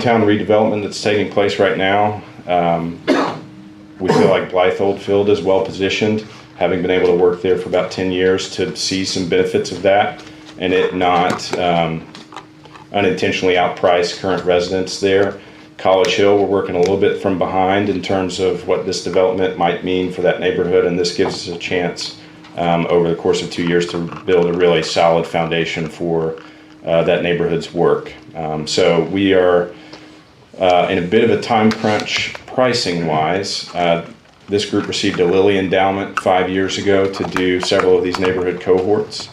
Town redevelopment that's taking place right now. We feel like Blythe Oldfield is well positioned, having been able to work there for about 10 years to see some benefits of that and it not unintentionally outprice current residents there. College Hill, we're working a little bit from behind in terms of what this development might mean for that neighborhood, and this gives us a chance over the course of 2 years to build a really solid foundation for that neighborhood's work. So we are in a bit of a time crunch pricing wise. This group received a Lilly endowment 5 years ago to do several of these neighborhood cohorts,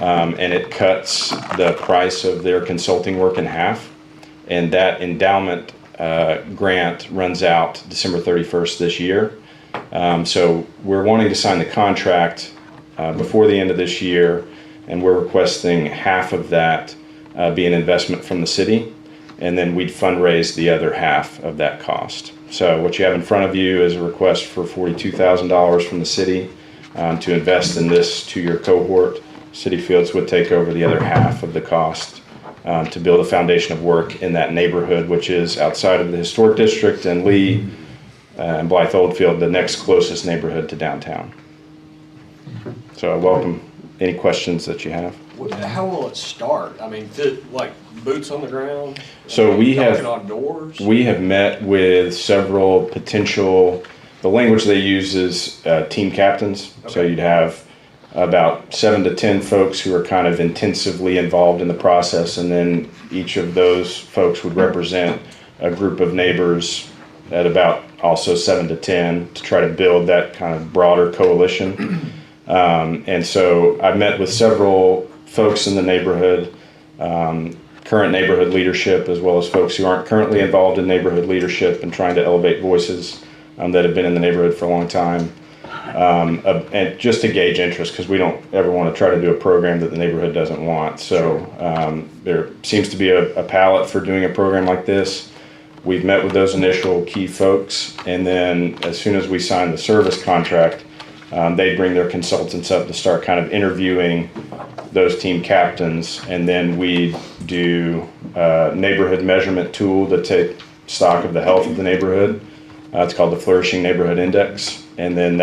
and it cuts the price of their consulting work in half. And that endowment grant runs out December 31st this year. So we're wanting to sign the contract before the end of this year, and we're requesting half of that be an investment from the city, and then we'd fundraise the other half of that cost. So what you have in front of you is a request for $42,000 from the city to invest in this 2-year cohort. City Fields would take over the other half of the cost to build a foundation of work in that neighborhood, which is outside of the historic district and Lee and Blythe Oldfield, the next closest neighborhood to downtown. So I welcome any questions that you have. How will it start? I mean, like boots on the ground? So we knocking on doors? We have met with several potential, the language they use is team captains. Okay. So you'd have about 7 to 10 folks who are kind of intensively involved in the process, and then each of those folks would represent a group of neighbors at about also 7 to 10 to try to build that kind of broader coalition. And so I've met with several folks in the neighborhood, current neighborhood leadership, as well as folks who aren't currently involved in neighborhood leadership and trying to elevate voices that have been in the neighborhood for a long time. And just to gauge interest, because we don't ever want to try to do a program that the neighborhood doesn't want. So there seems to be a palette for doing a program like this. We've met with those initial key folks, and then as soon as we sign the service contract, they bring their consultants up to start kind of interviewing those team captains, and then we do a neighborhood measurement tool to take stock of the health of the neighborhood. It's called the Flourishing Neighborhood Index, and then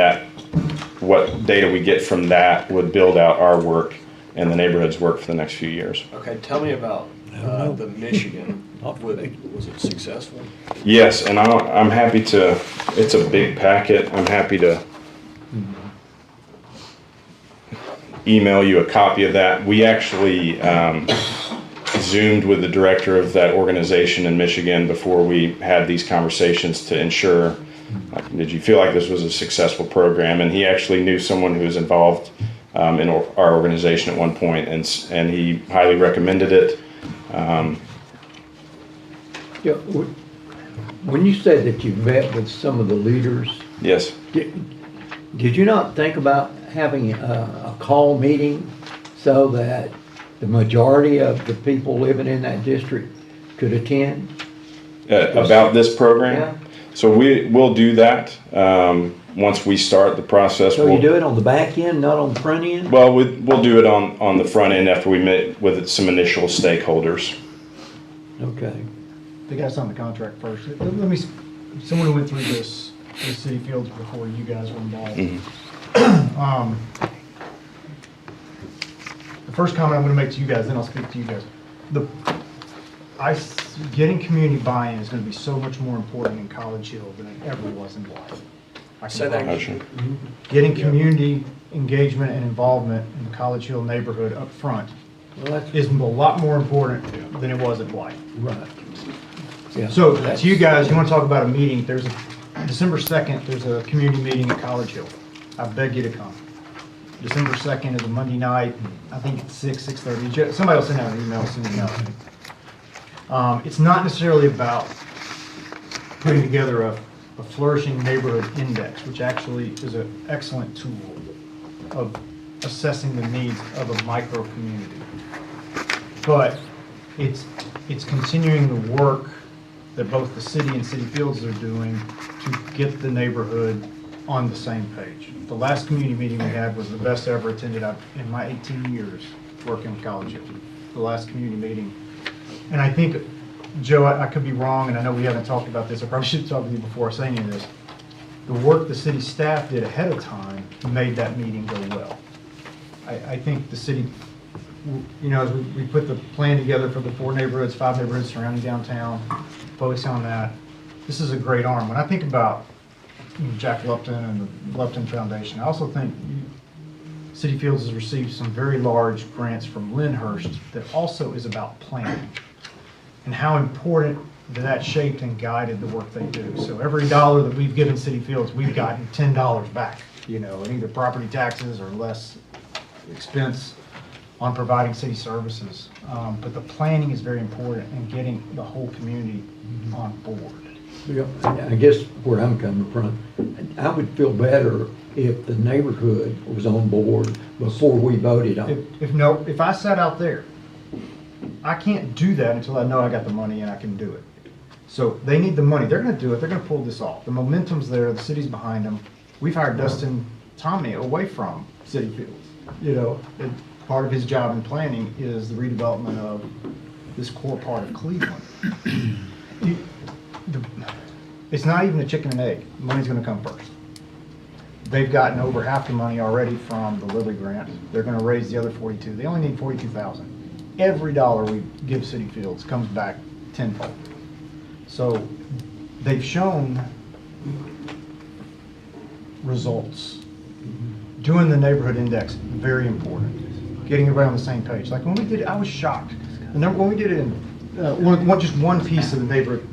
what data we get from that would build out our work and the neighborhood's work for the next few years. Okay, tell me about the Michigan. Was it successful? Yes, and I'm happy to, it's a big packet. I'm happy to email you a copy of that. We actually Zoomed with the director of that organization in Michigan before we had these conversations to ensure, did you feel like this was a successful program? And he actually knew someone who was involved in our organization at one point, and he highly recommended it. Yeah, when you said that you met with some of the leaders, Yes. did you not think about having a call meeting so that the majority of the people living in that district could attend? About this program? Yeah. So we'll do that once we start the process. So you do it on the back end, not on the front end? Well, we'll do it on the front end after we met with some initial stakeholders. Okay. They got to sign the contract first. Let me, someone who went through this City Fields before you guys were involved. Mm-hmm. The first comment I'm going to make to you guys, then I'll speak to you guys. Getting community buy-in is going to be so much more important in College Hill than it ever was in Blythe. Say that again. Getting community engagement and involvement in the College Hill neighborhood up front is a lot more important than it was at Blythe. Right. Yeah. So to you guys, you want to talk about a meeting, there's December 2nd, there's a community meeting at College Hill. I beg you to come. December 2nd is a Monday night, I think it's 6:30. Somebody will send out an email soon enough. It's not necessarily about putting together a flourishing neighborhood index, which actually is an excellent tool of assessing the needs of a micro community. But it's continuing the work that both the city and City Fields are doing to get the neighborhood on the same page. The last community meeting we had was the best ever attended in my 18 years working with College Hill. The last community meeting. And I think Joe, I could be wrong, and I know we haven't talked about this. I probably should talk with you before saying any of this. The work the city staff did ahead of time made that meeting go well. I think the city, you know, as we put the plan together for the 4 neighborhoods, 5 neighborhoods surrounding downtown, focus on that. This is a great arm. When I think about Jack Lupton and the Lupton Foundation, I also think City Fields has received some very large grants from Lyndhurst that also is about planning and how important that shaped and guided the work they do. So every dollar that we've given City Fields, we've gotten $10 back, you know, in either property taxes or less expense on providing city services. But the planning is very important and getting the whole community on board. Yeah, I guess where I'm coming from, I would feel better if the neighborhood was on board before we voted on it. If I sat out there, I can't do that until I know I got the money and I can do it. So they need the money. They're gonna do it. They're gonna pull this off. The momentum's there. The city's behind them. We've hired Dustin Tomney away from City Fields. You know, part of his job in planning is the redevelopment of this core part of Cleveland. It's not even a chicken and egg. Money's gonna come first. They've gotten over half the money already from the Lilly grant. They're gonna raise the other 42. They only need 42,000. Every dollar we give City Fields comes back tenfold. So they've shown results. Doing the neighborhood index, very important. Getting everybody on the same page. Like when we did it, I was shocked. When we did it in just one piece of the neighborhood,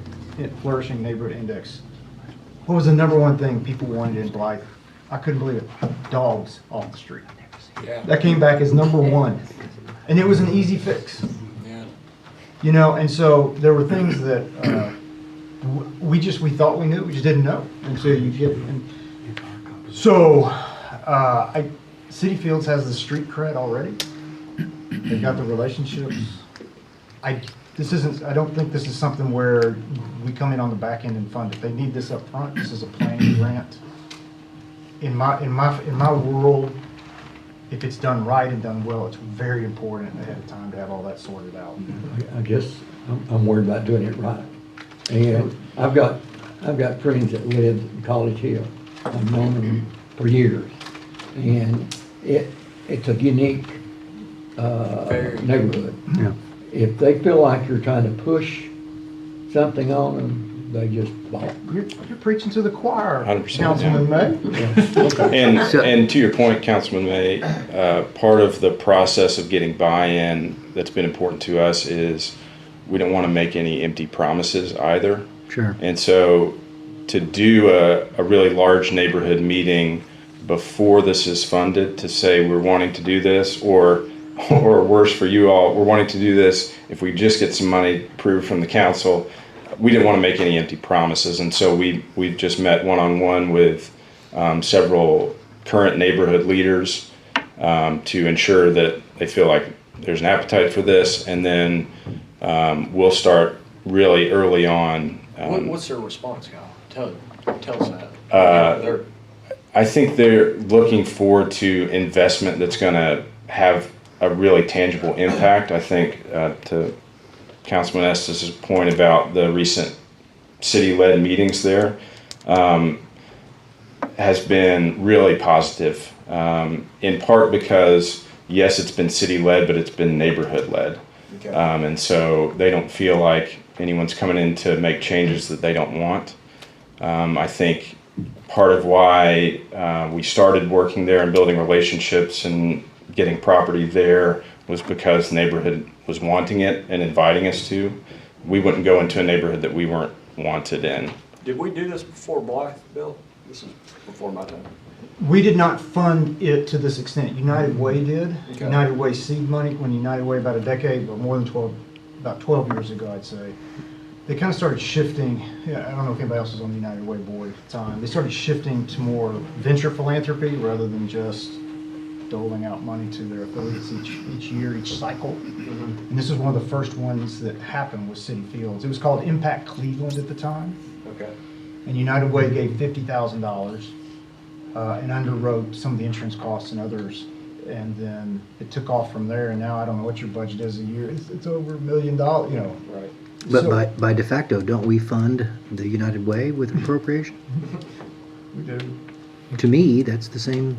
flourishing neighborhood index, what was the number one thing people wanted in Blythe? I couldn't believe it. Dogs off the street. Yeah. That came back as number one. And it was an easy fix. Yeah. You know, and so there were things that we thought we knew, we just didn't know. And so you get, City Fields has the street cred already. They've got the relationships. I don't think this is something where we come in on the back end and fund it. They need this up front. This is a planning grant. In my world, if it's done right and done well, it's very important ahead of time to have all that sorted out. I guess I'm worried about doing it right. And I've got friends that live in College Hill. I've known them for years. And it's a unique neighborhood. Yeah. If they feel like you're trying to push something on them, they just balk. You're preaching to the choir, 100%, Councilman May. And to your point, Councilman May, part of the process of getting buy-in that's been important to us is we don't want to make any empty promises either. Sure. And so to do a really large neighborhood meeting before this is funded to say we're wanting to do this, or worse for you all, we're wanting to do this if we just get some money approved from the council, we didn't want to make any empty promises. And so we've just met one-on-one with several current neighborhood leaders to ensure that they feel like there's an appetite for this. And then we'll start really early on. What's their response, Kyle? Tell us that. I think they're looking forward to investment that's going to have a really tangible impact. I think to Councilman Estes' point about the recent city-led meetings there has been really positive, in part because, yes, it's been city-led, but it's been neighborhood-led. Okay. And so they don't feel like anyone's coming in to make changes that they don't want. I think part of why we started working there and building relationships and getting property there was because the neighborhood was wanting it and inviting us to. We wouldn't go into a neighborhood that we weren't wanted in. Did we do this before Blythe, Bill? This is before my time. We did not fund it to this extent. United Way did. Okay. United Way seed money, when United Way about a decade, or more than about 12 years ago, I'd say, they kind of started shifting. Yeah, I don't know if anybody else was on the United Way board at the time. They started shifting to more venture philanthropy rather than just doling out money to their affiliates each year, each cycle. And this is one of the first ones that happened with City Fields. It was called Impact Cleveland at the time. Okay. And United Way gave $50,000 and underwrote some of the insurance costs and others. And then it took off from there. And now I don't know what your budget is a year. It's over $1 million, you know. Right. But So- by de facto, don't we fund the United Way with appropriation? We do. To me, that's the same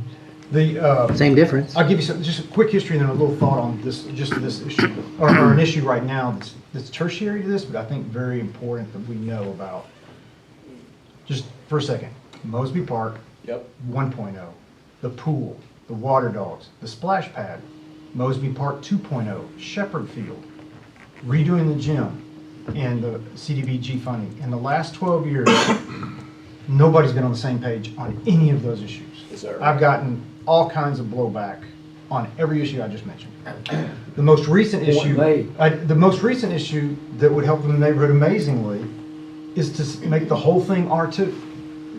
difference. I'll give you just a quick history and then a little thought on this, just this issue, or an issue right now that's tertiary to this, but I think very important that we know about. Just for a second, Mosby Park, Yep. 1.0, the pool, the water dogs, the splash pad, Mosby Park 2.0, Shepherd Field, redoing the gym, and the CDBG funding. In the last 12 years, nobody's been on the same page on any of those issues. Is that right? I've gotten all kinds of blowback on every issue I just mentioned. The most recent issue, made. the most recent issue that would help the neighborhood amazingly is to make the whole thing R2.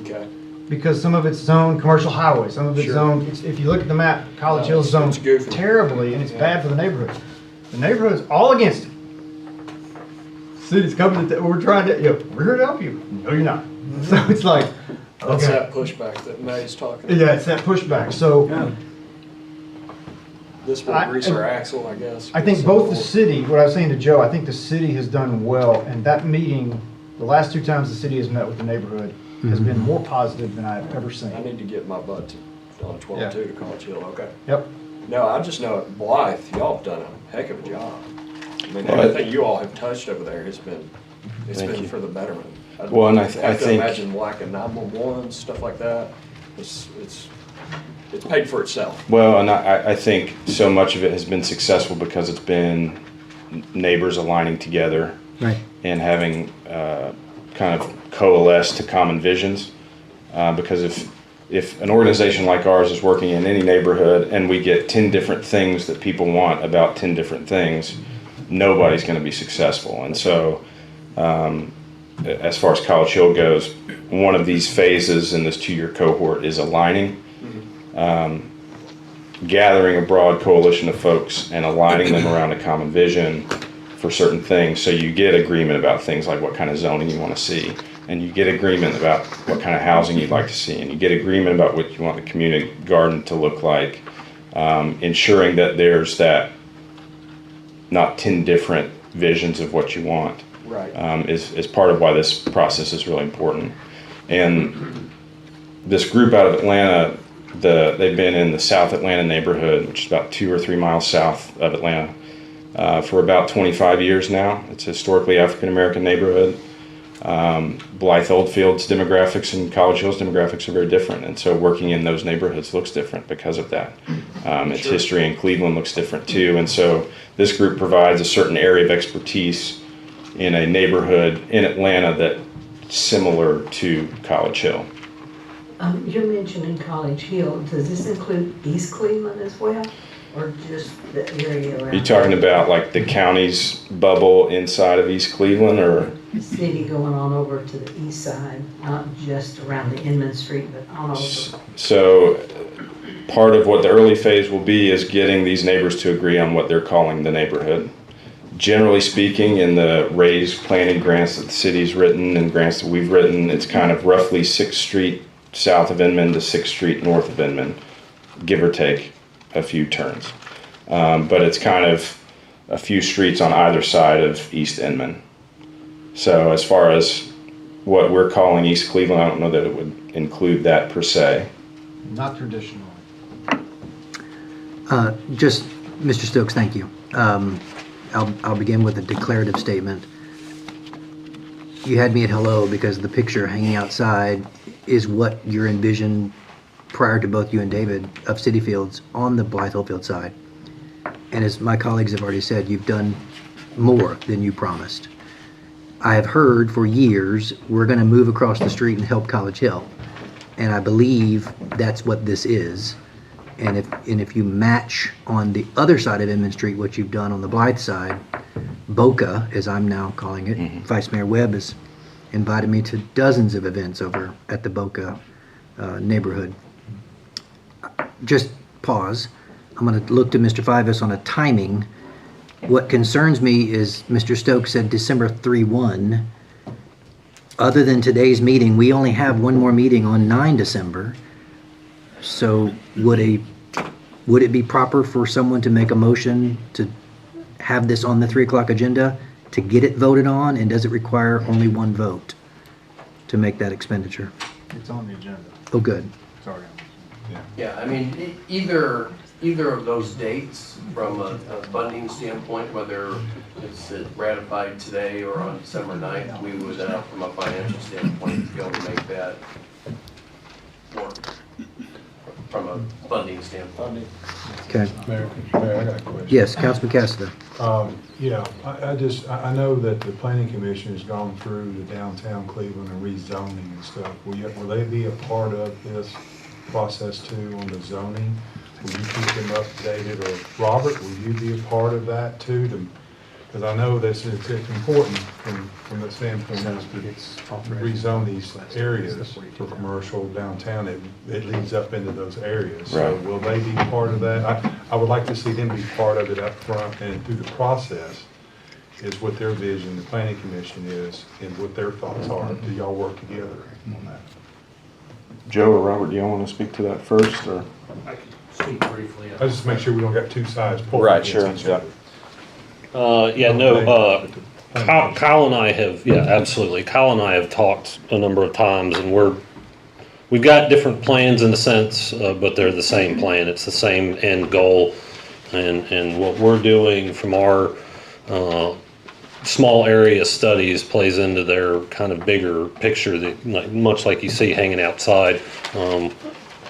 Okay. Because some of it's zoned commercial highway, some of it's Sure. zoned, if you look at the map, College No, Hill's zoned it's goofy. terribly, and it's Yeah. bad for the neighborhood. The neighborhood's all against it. City's coming to, we're trying to, we're here to help you. No, you're not. So it's like, That's okay. that pushback that May's talking about. Yeah, it's that pushback. So This will grease our axle, I guess. I think both the city, what I was saying to Joe, I think the city has done well, and that meeting, the last two times the city has met with the neighborhood, has been more positive than I've ever I seen. need to get my butt on 12-2 to College Hill, okay. Yep. No, I just know at Blythe, y'all have done a heck of a job. I mean, Well, everything you all have touched over there has been, Thank you. for the betterment. Well, and I have to think- imagine like a 911, stuff like that, it's paid for itself. Well, and I think so much of it has been successful because it's been neighbors aligning together Right. and having kind of coalesced to common visions. Because if an organization like ours is working in any neighborhood and we get 10 different things that people want about 10 different things, nobody's going to be successful. And so, as far as College Hill goes, one of these phases in this 2-year cohort is aligning. Gathering a broad coalition of folks and aligning them around a common vision for certain things. So you get agreement about things like what kind of zoning you want to see, and you get agreement about what kind of housing you'd like to see, and you get agreement about what you want the community garden to look like, ensuring that there's that not 10 different visions of what you want. Right. Is part of why this process is really important. And this group out of Atlanta, they've been in the South Atlanta neighborhood, which is about 2 or 3 miles south of Atlanta, for about 25 years now. It's a historically African American neighborhood. Blythe Oldfield's demographics and College Hill's demographics are very different, and so working in those neighborhoods looks different because of that. Its Sure. history in Cleveland looks different too, and so this group provides a certain area of expertise in a neighborhood in Atlanta that's similar to College Hill. You're mentioning College Hill. Does this include East Cleveland as well, or just the area around? Are you talking about like the county's bubble inside of East Cleveland, or? the city going on over to the east side, not just around the Inman Street, but on over? So part of what the early phase will be is getting these neighbors to agree on what they're calling the neighborhood. Generally speaking, in the raised planning grants that the city's written and grants that we've written, it's kind of roughly 6th Street south of Inman to 6th Street north of Inman, give or take a few turns. But it's kind of a few streets on either side of East Inman. So as far as what we're calling East Cleveland, I don't know that it would include that per se. Not traditionally. Just, Mr. Stokes, thank you. I'll begin with a declarative statement. You had me at hello because the picture hanging outside is what you envisioned prior to both you and David of City Fields on the Blythe Oldfield side. And as my colleagues have already said, you've done more than you promised. I have heard for years, we're going to move across the street and help College Hill. And I believe that's what this is. And if you match on the other side of Inman Street what you've done on the Blythe side, Boca, as I'm now calling it, Vice Mayor Webb has invited me to dozens of events over at the Boca neighborhood. Just pause. I'm going to look to Mr. Fivas on a timing. What concerns me is Mr. Stokes said December 3-1. Other than today's meeting, we only have one more meeting on 9 December. So would it be proper for someone to make a motion to have this on the 3 o'clock agenda to get it voted on, and does it require only one vote to make that expenditure? It's on the agenda. Oh, good. Sorry. Yeah, I mean, either of those dates from a funding standpoint, whether it's ratified today or on December 9th, we would, from a financial standpoint, be able to make that work from a funding standpoint. Okay. Mayor, I got a question. Yes, Councilman Cassidy. Yeah, I know that the planning commission has gone through the downtown Cleveland and rezoning and stuff. Will they be a part of this process too on the zoning? Will you keep them updated, or Robert, will you be a part of that too? Because I know this is, it's important from the standpoint of to rezone these areas for commercial downtown. It leads up into those areas. So Right. will they be part of that? I would like to see them be part of it up front and through the process is what their vision, the planning commission is, and what their thoughts are. Do y'all work together on that? Joe or Robert, do y'all want to speak to that first, or? I can speak briefly. I just make sure we don't got two sides pulling Right, against sure, each yeah. other. Kyle and I have, yeah, absolutely. Kyle and I have talked a number of times, and we've got different plans in a sense, but they're the same plan. It's the same end goal. And what we're doing from our small area studies plays into their kind of bigger picture that, much like you see hanging outside.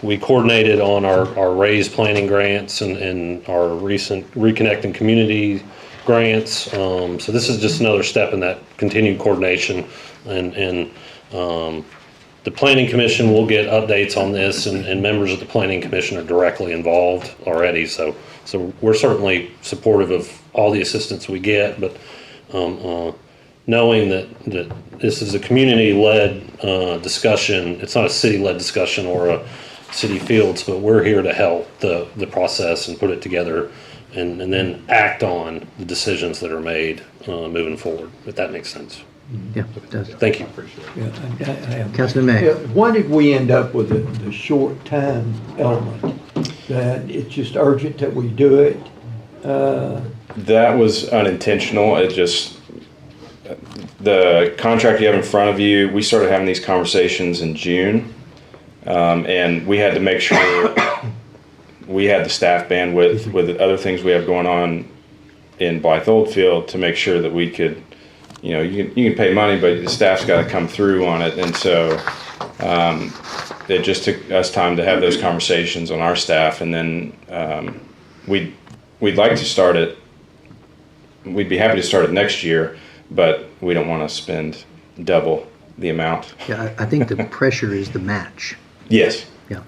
We coordinated on our raised planning grants and our recent Reconnecting Community grants. So this is just another step in that continued coordination. And the Planning Commission will get updates on this, and members of the Planning Commission are directly involved already. So we're certainly supportive of all the assistance we get, but knowing that this is a community-led discussion, it's not a city-led discussion or a city fields, but we're here to help the process and put it together and then act on the decisions that are made moving forward, if that makes sense. Yeah, it does. Thank you. Yeah, I have- Councilman May. Yeah, why did we end up with the short time element? That it's just urgent that we do it? That was unintentional. It just, the contract you have in front of you, we started having these conversations in June. And we had to make sure we had the staff bandwidth with the other things we have going on in Blythe Oldfield to make sure that we could, you can pay money, but the staff's got to come through on it. And so it just took us time to have those conversations on our staff. And then we'd like to start it. We'd be happy to start it next year, but we don't want to spend double the amount. Yeah, I think the pressure is the match. Yes. Yeah.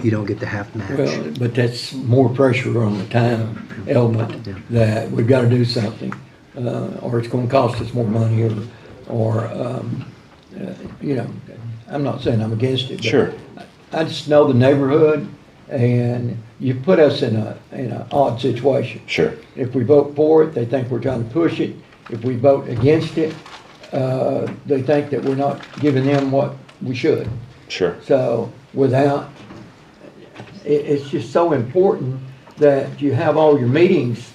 You don't get the half match. Well, but that's more pressure on the time element, that we've got to do something, or it's going to cost us more money, or I'm not saying I'm against it. But Sure. I just know the neighborhood, and you put us in an odd situation. Sure. If we vote for it, they think we're trying to push it. If we vote against it, they think that we're not giving them what we should. Sure. So it's just so important that you have all your meetings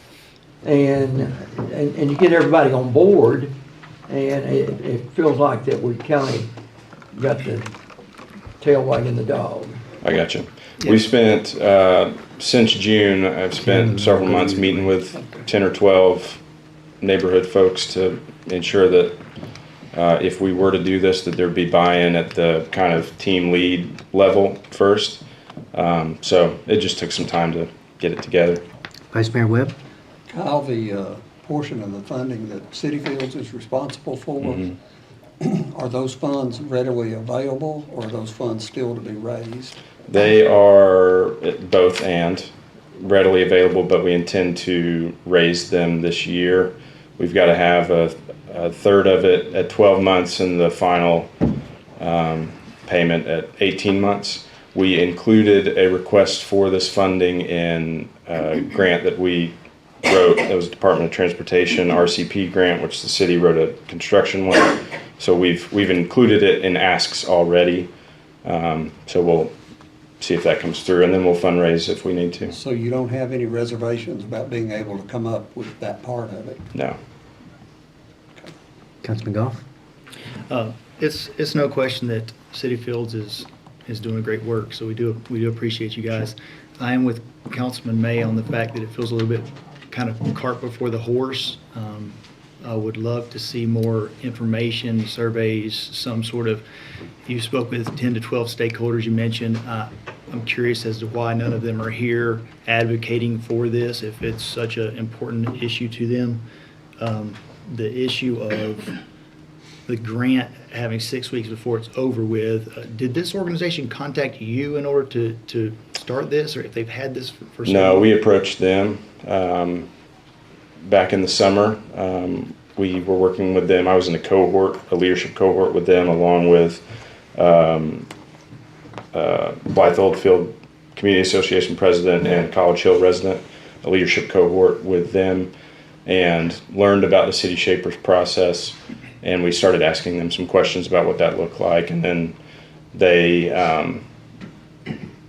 and you get everybody on board, and it feels like that we kind of got the tail wagging the dog. I got you. We spent, since June, I've spent several months meeting with 10 or 12 neighborhood folks to ensure that if we were to do this, that there'd be buy-in at the kind of team lead level first. So it just took some time to get it together. Vice Mayor Webb? Kyle, the portion of the funding that City Fields is responsible for, are those funds readily available, or are those funds still to be raised? They are both and readily available, but we intend to raise them this year. We've got to have a third of it at 12 months and the final payment at 18 months. We included a request for this funding in a grant that we wrote. That was Department of Transportation RCP grant, which the city wrote a construction one. So we've included it in asks already. So we'll see if that comes through, and then we'll fundraise if we need to. So you don't have any reservations about being able to come up with that part of it? No. Councilman Goff? It's no question that City Fields is doing great work, so we do appreciate you guys. I am with Councilman May on the fact that it feels a little bit kind of cart before the horse. I would love to see more information, surveys, some sort of, you spoke with 10 to 12 stakeholders you mentioned. I'm curious as to why none of them are here advocating for this, if it's such an important issue to them. The issue of the grant having 6 weeks before it's over with, did this organization contact you in order to start this, or if they've had this for so No, long? we approached them back in the summer. We were working with them. I was in a leadership cohort with them, along with Blythe Oldfield Community Association president and College Hill resident, a leadership cohort with them, and learned about the City Shapers process. And we started asking them some questions about what that looked like. And then they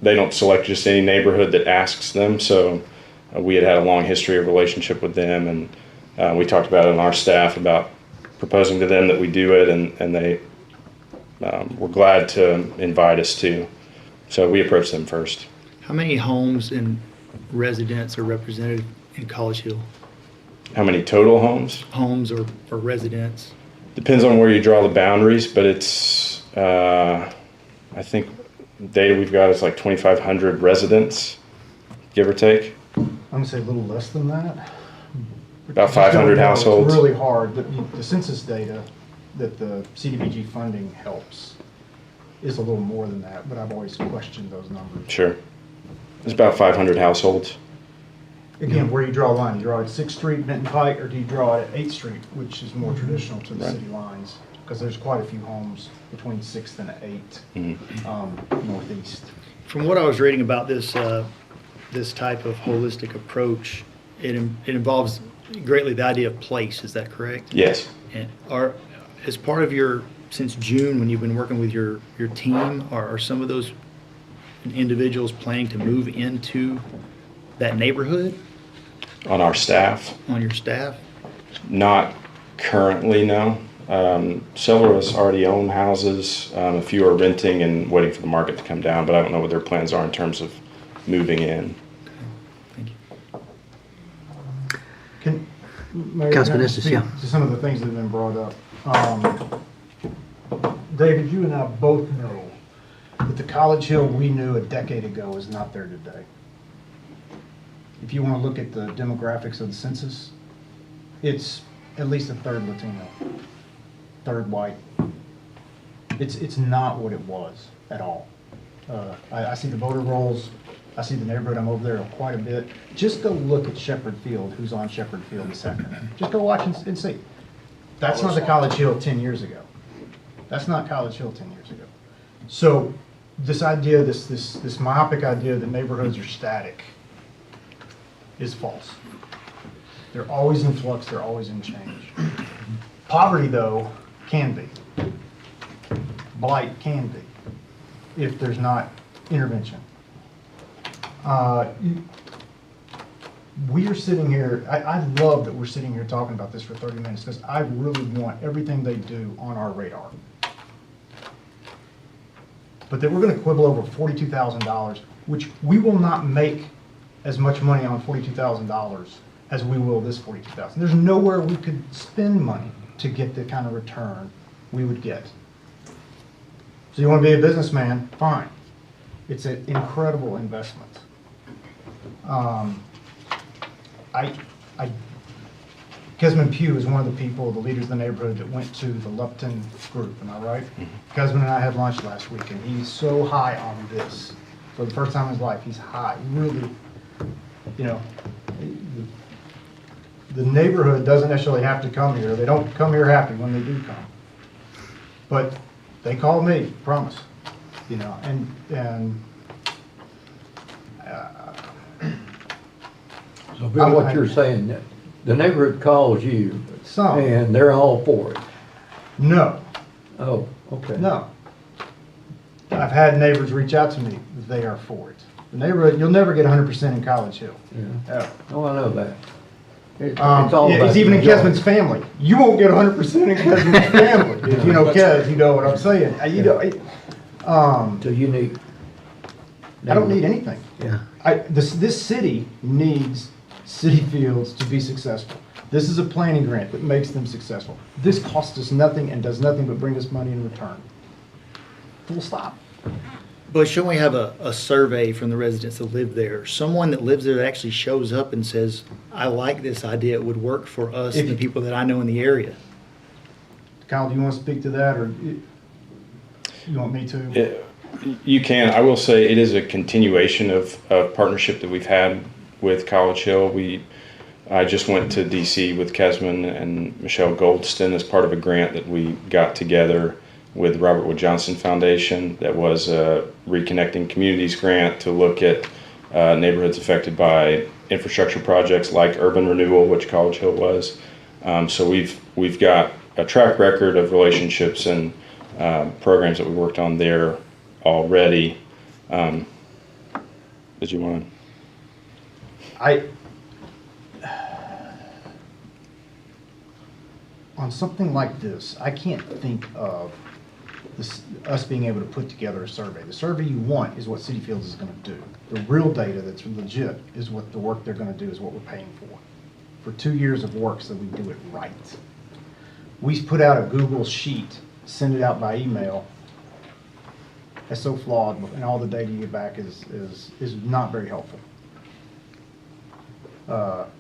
don't select just any neighborhood that asks them. So we had a long history of relationship with them, and we talked about it on our staff about proposing to them that we do it, and they were glad to invite us to. So we approached them first. How many homes and residents are represented in College Hill? How many total homes? Homes or residents? Depends on where you draw the boundaries, but it's, I think data we've got is like 2,500 residents, give or take. I'm gonna say a little less than that. About 500 households. It's really hard. The census data that the CDBG funding helps is a little more than that, but I've always questioned those numbers. Sure. It's about 500 households. Again, where you draw a line, you draw it at 6th Street, Benton Pike, or do you draw it at 8th Street, which is more traditional to the Right. city lines? Because there's quite a few homes between 6th and 8th, northeast. From what I was reading about this, this type of holistic approach, it involves greatly the idea of place, is that correct? Yes. And as part of since June, when you've been working with your team, are some of those individuals planning to move into that neighborhood On our staff, on your staff? not currently, no. Several of us already own houses. A few are renting and waiting for the market to come down, but I don't know what their plans are in terms of moving in. Thank you. Mayor, Councilman can I Estes, speak yeah. to some of the things that have been brought up. David, you and I both know that the College Hill we knew a decade ago is not there today. If you want to look at the demographics of the census, it's at least a third Latino, third white. It's not what it was at all. I see the voter rolls. I see the neighborhood. I'm over there quite a bit. Just go look at Shepherd Field, who's on Shepherd Field this afternoon. Just go watch and see. That's not the College Hill 10 years ago. That's not College Hill 10 years ago. So this idea, this myopic idea that neighborhoods are static is false. They're always in flux, they're always in change. Poverty, though, can be. Blight can be, if there's not intervention. We are sitting here, I love that we're sitting here talking about this for 30 minutes, because I really want everything they do on our radar. But that we're gonna quibble over $42,000, which we will not make as much money on $42,000 as we will this $42,000. There's nowhere we could spend money to get the kind of return we would get. So you want to be a businessman, fine. It's an incredible investment. Kesman Pugh is one of the people, the leaders of the neighborhood that went to the Lupton group, am I right? Kesman and I had lunch last week, and he's so high on this. For the first time in his life, he's high, really, you know. The neighborhood doesn't necessarily have to come here. They don't come here happy when they do come. But they call me, promise, you know, So Bill, what you're saying, that the neighborhood calls you, some, and they're all for it. no, Oh, okay. no. I've had neighbors reach out to me, they are for it. The neighborhood, you'll never get 100% in College Hill. Yeah. Ever. Oh, I know that. It's all Yeah, about he's even in the joy. Kesman's family. You won't get 100% in Kesman's family. If you know Kes, you know what I'm saying. You know, It's a unique. I don't need anything. Yeah. This city needs City Fields to be successful. This is a planning grant that makes them successful. This costs us nothing and does nothing but bring us money in return. Full stop. But shouldn't we have a survey from the residents that live there? Someone that lives there that actually shows up and says, I like this idea, it would work for us and the people that I know in the area. Kyle, do you want to speak to that, or you want me to? You can. I will say it is a continuation of partnership that we've had with College Hill. I just went to DC with Kesman and Michelle Goldston as part of a grant that we got together with Robert Wood Johnson Foundation. That was a Reconnecting Communities grant to look at neighborhoods affected by infrastructure projects like urban renewal, which College Hill was. So we've got a track record of relationships and programs that we worked on there already. Did you want to? On something like this, I can't think of us being able to put together a survey. The survey you want is what City Fields is going to do. The real data that's legit is what the work they're going to do is what we're paying for 2 years of work so we do it right. We put out a Google sheet, send it out by email. That's so flawed, and all the data you get back is not very helpful.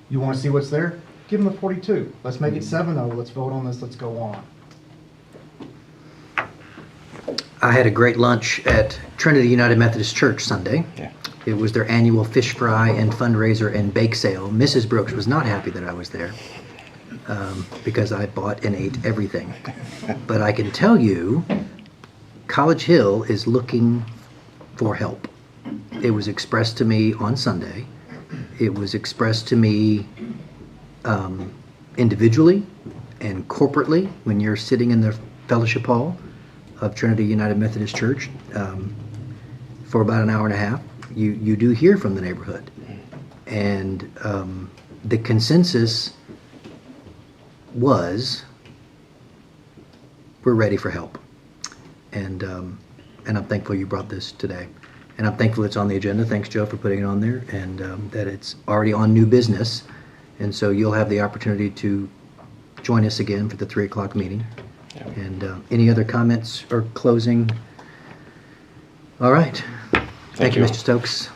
You want to see what's there? Give them a 42. Let's make it 7-0. Let's vote on this. Let's go on. I had a great lunch at Trinity United Methodist Church Sunday. Yeah. It was their annual fish fry and fundraiser and bake sale. Mrs. Brooks was not happy that I was there because I bought and ate everything. But I can tell you, College Hill is looking for help. It was expressed to me on Sunday. It was expressed to me individually and corporately when you're sitting in the fellowship hall of Trinity United Methodist Church for about an hour and a half. You do hear from the neighborhood. And the consensus was, we're ready for help. And I'm thankful you brought this today. And I'm thankful it's on the agenda. Thanks, Joe, for putting it on there, and that it's already on new business. And so you'll have the opportunity to join us again for the 3 o'clock meeting. Yeah. And any other comments or closing? All right. Thank you, Mr. Stokes.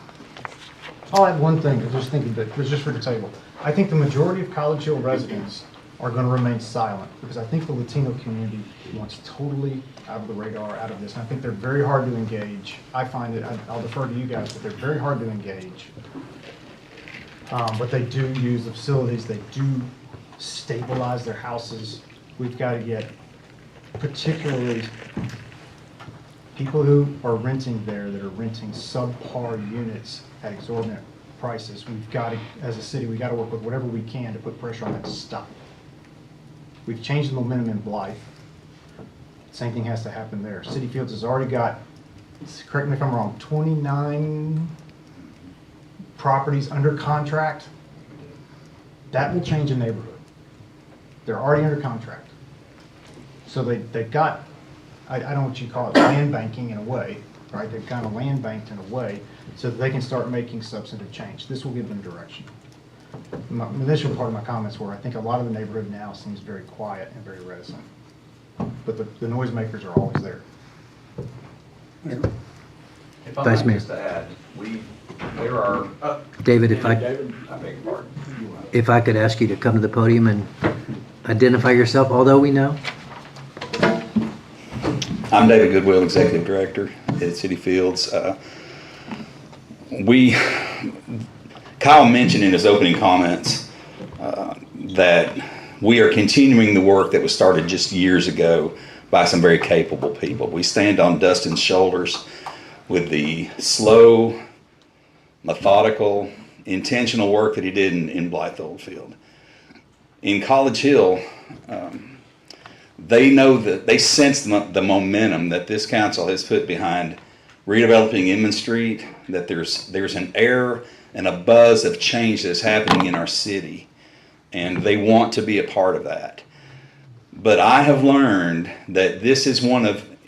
I'll add one thing, I was just thinking that, it was just for the table. I think the majority of College Hill residents are going to remain silent because I think the Latino community wants totally out of the radar, out of this. And I think they're very hard to engage. I find that, I'll defer to you guys, but they're very hard to engage. But they do use the facilities, they do stabilize their houses. We've got to get particularly people who are renting there that are renting subpar units at exorbitant prices. We've got to, as a city, we've got to work with whatever we can to put pressure on that to stop. We've changed the momentum in Blythe. Same thing has to happen there. City Fields has already got, correct me if I'm wrong, 29 properties under contract. That will change a neighborhood. They're already under contract. So they've got, I don't know what you call it, land banking in a way, right? They've kind of land banked in a way so that they can start making substantive change. This will give them direction. My initial part of my comments were, I think a lot of the neighborhood now seems very quiet and very reticent. But the noisemakers are always there. If I Vice might Mayor. just add, there are, David, David, I beg your pardon. if I could ask you to come to the podium and identify yourself, although we know. I'm David Goodwill, Executive Director at City Fields. Kyle mentioned in his opening comments that we are continuing the work that was started just years ago by some very capable people. We stand on Dustin's shoulders with the slow, methodical, intentional work that he did in Blythe Oldfield. In College Hill, they know that they sense the momentum that this council has put behind redeveloping Inman Street, that there's an air and a buzz of change that's happening in our city and they want to be a part of that. But I have learned that this is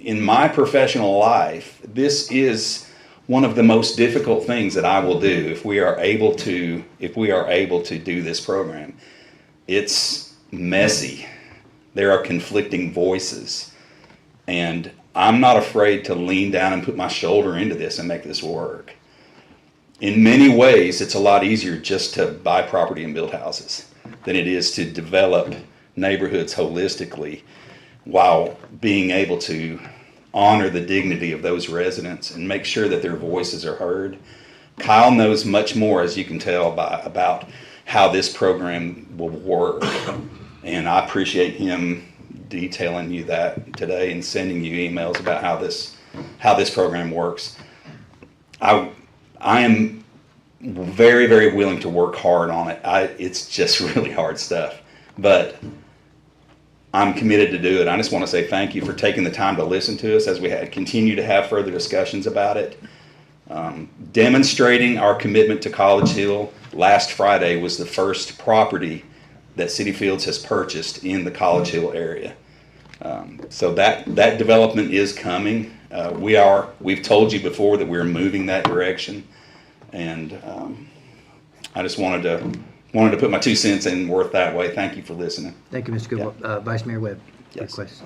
in my professional life, this is one of the most difficult things that I will do if we are able to do this program. It's messy. There are conflicting voices. And I'm not afraid to lean down and put my shoulder into this and make this work. In many ways, it's a lot easier just to buy property and build houses than it is to develop neighborhoods holistically while being able to honor the dignity of those residents and make sure that their voices are heard. Kyle knows much more, as you can tell, about how this program will work. And I appreciate him detailing you that today and sending you emails about how this program works. I am very, very willing to work hard on it. It's just really hard stuff, but I'm committed to do it. I just want to say thank you for taking the time to listen to us as we continue to have further discussions about it. Demonstrating our commitment to College Hill, last Friday was the first property that City Fields has purchased in the College Hill area. So that development is coming. We've told you before that we're moving that direction, and I just wanted to put my 2 cents in worth that way. Thank you for listening. Thank you, Mr. Goodwell. Vice Mayor Webb, Yes. request.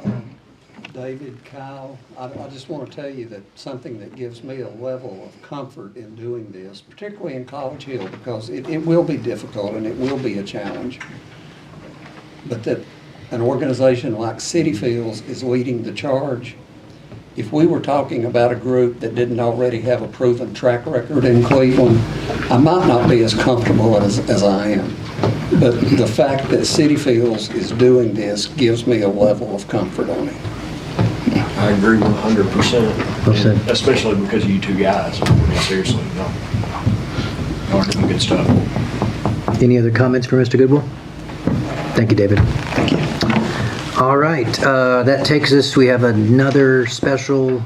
David, Kyle, I just want to tell you that something that gives me a level of comfort in doing this, particularly in College Hill, because it will be difficult and it will be a challenge, but that an organization like City Fields is leading the charge. If we were talking about a group that didn't already have a proven track record in Cleveland, I might not be as comfortable as I am. But the fact that City Fields is doing this gives me a level of comfort on it. I agree 100%. Well said. And especially because of you two guys. I mean, seriously, y'all are doing good stuff. Any other comments for Mr. Goodwell? Thank you, David. Thank you. All right, that takes us, we have another special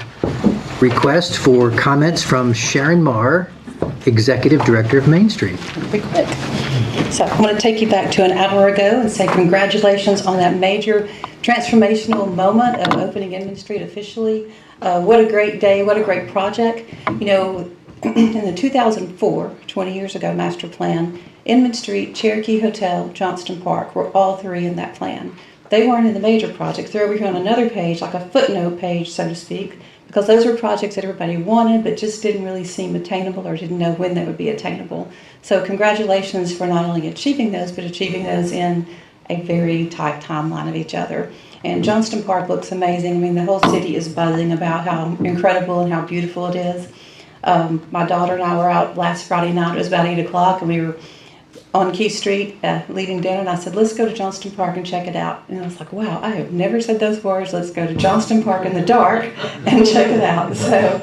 request for comments from Sharon Marr, Executive Director of Main Street. Be quick. So I want to take you back to an hour ago and say congratulations on that major transformational moment of opening Inman Street officially. What a great day, what a great project. You know, in the 2004, 20 years ago, master plan, Inman Street, Cherokee Hotel, Johnston Park were all three in that plan. They weren't in the major projects. They're over here on another page, like a footnote page, so to speak, because those were projects that everybody wanted, but just didn't really seem attainable or didn't know when they would be attainable. So congratulations for not only achieving those, but achieving those in a very tight timeline of each other. And Johnston Park looks amazing. I mean, the whole city is buzzing about how incredible and how beautiful it is. My daughter and I were out last Friday night. It was about 8 o'clock, and we were on Key Street leaving dinner, and I said, let's go to Johnston Park and check it out. And I was like, wow, I have never said those words. Let's go to Johnston Park in the dark and check it out. So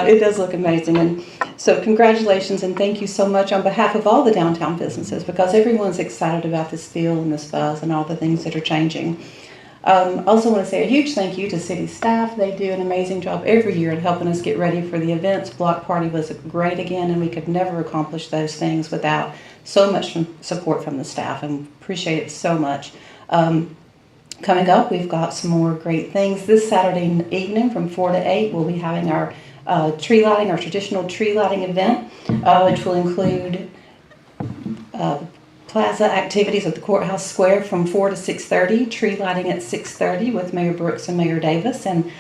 it does look amazing. And so congratulations and thank you so much on behalf of all the downtown businesses, because everyone's excited about this feel and this buzz and all the things that are changing. I also want to say a huge thank you to city staff. They do an amazing job every year in helping us get ready for the events. Block Party was great again, and we could never accomplish those things without so much support from the staff, and appreciate it so much. Coming up, we've got some more great things. This Saturday evening from 4 to 8, we'll be having our tree lighting, our traditional tree lighting event, which will include plaza activities at the Courthouse Square from 4 to 6:30, tree lighting at 6:30 with Mayor Brooks and Mayor Davis and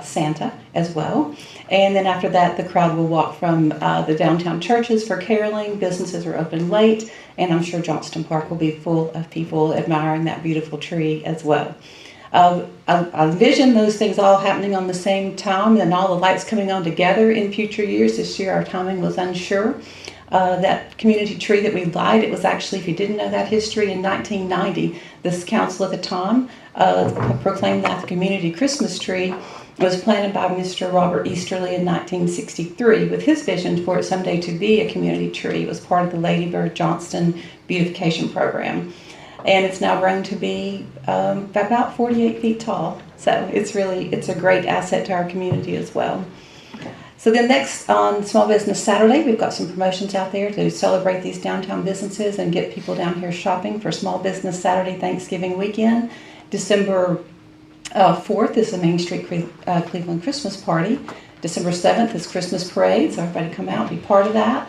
Santa as well. And then after that, the crowd will walk from the downtown churches for caroling. Businesses are open late, and I'm sure Johnston Park will be full of people admiring that beautiful tree as well. I envision those things all happening on the same time and all the lights coming on together in future years. This year our timing was unsure. That community tree that we light, it was actually, if you didn't know that history, in 1990, this council at the time proclaimed that the community Christmas tree was planted by Mr. Robert Easterly in 1963 with his vision for it someday to be a community tree. It was part of the Lady Bird Johnston beautification program. And it's now grown to be about 48 feet tall. So it's a great asset to our community as well. So then next on Small Business Saturday, we've got some promotions out there to celebrate these downtown businesses and get people down here shopping for Small Business Saturday Thanksgiving weekend. December 4th is the Main Street Cleveland Christmas Party. December 7th is Christmas Parade, so everybody come out and be part of that.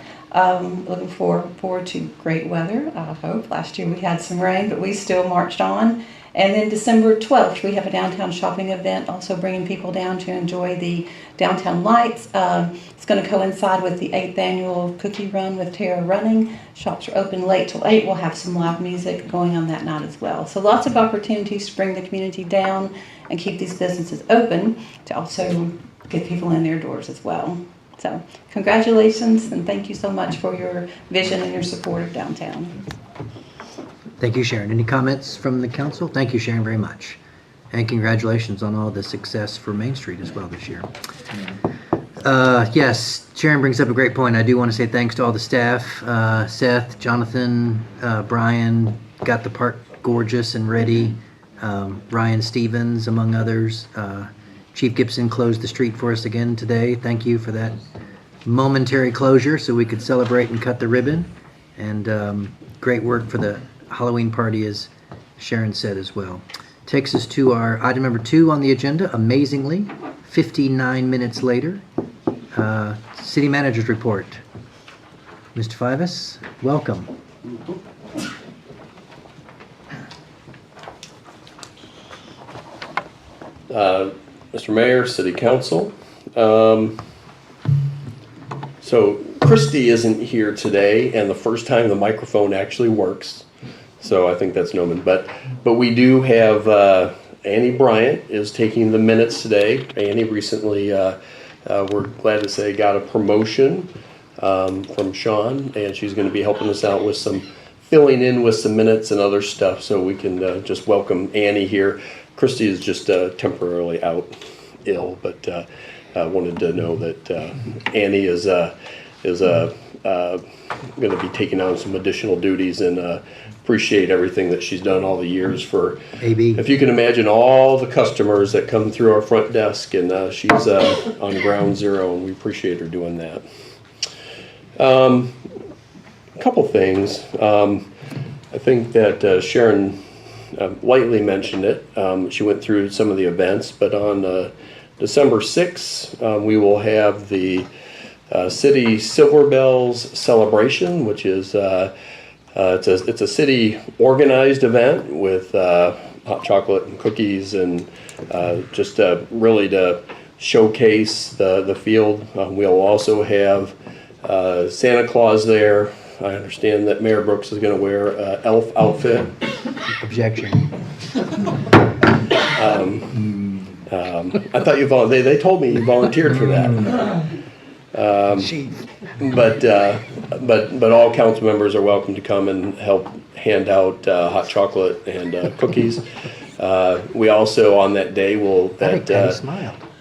Looking forward to great weather, I hope. Last year we had some rain, but we still marched on. And then December 12th, we have a downtown shopping event, also bringing people down to enjoy the downtown lights. It's going to coincide with the 8th annual Cookie Run with Tara Running. Shops are open late till 8. We'll have some live music going on that night as well. So lots of opportunities to bring the community down and keep these businesses open to also get people in their doors as well. So congratulations and thank you so much for your vision and your support of downtown. Thank you, Sharon. Any comments from the council? Thank you, Sharon, very much. And congratulations on all the success for Main Street as well this year. Yes, Sharon brings up a great point. I do want to say thanks to all the staff, Seth, Jonathan, Brian, got the park gorgeous and ready, Ryan Stevens, among others. Chief Gibson closed the street for us again today. Thank you for that momentary closure so we could celebrate and cut the ribbon. And great work for the Halloween party, as Sharon said as well. Takes us to our item number 2 on the agenda. Amazingly, 59 minutes later, City Manager's Report. Mr. Fivas, welcome. Mr. Mayor, City Council. So Christy isn't here today, and the first time the microphone actually works. So I think that's Noman. But we do have Annie Bryant is taking the minutes today. Annie recently, we're glad to say, got a promotion from Sean, and she's going to be helping us out with some filling in with some minutes and other stuff. So we can just welcome Annie here. Christy is just temporarily out ill, but wanted to know that Annie is going to be taking on some additional duties, and appreciate everything that she's done all the years for AB. If you can imagine all the customers that come through our front desk, and she's on ground zero, and we appreciate her doing that. A couple things. I think that Sharon lightly mentioned it. She went through some of the events, but on December 6th, we will have the City Silver Bells celebration, which is it's a city organized event with hot chocolate and cookies, and just really to showcase the field. We'll also have Santa Claus there. I understand that Mayor Brooks is going to wear an elf outfit. Objection. I thought you they told me you volunteered for that. But all council members are welcome to come and help hand out hot chocolate and cookies. We also on that day will that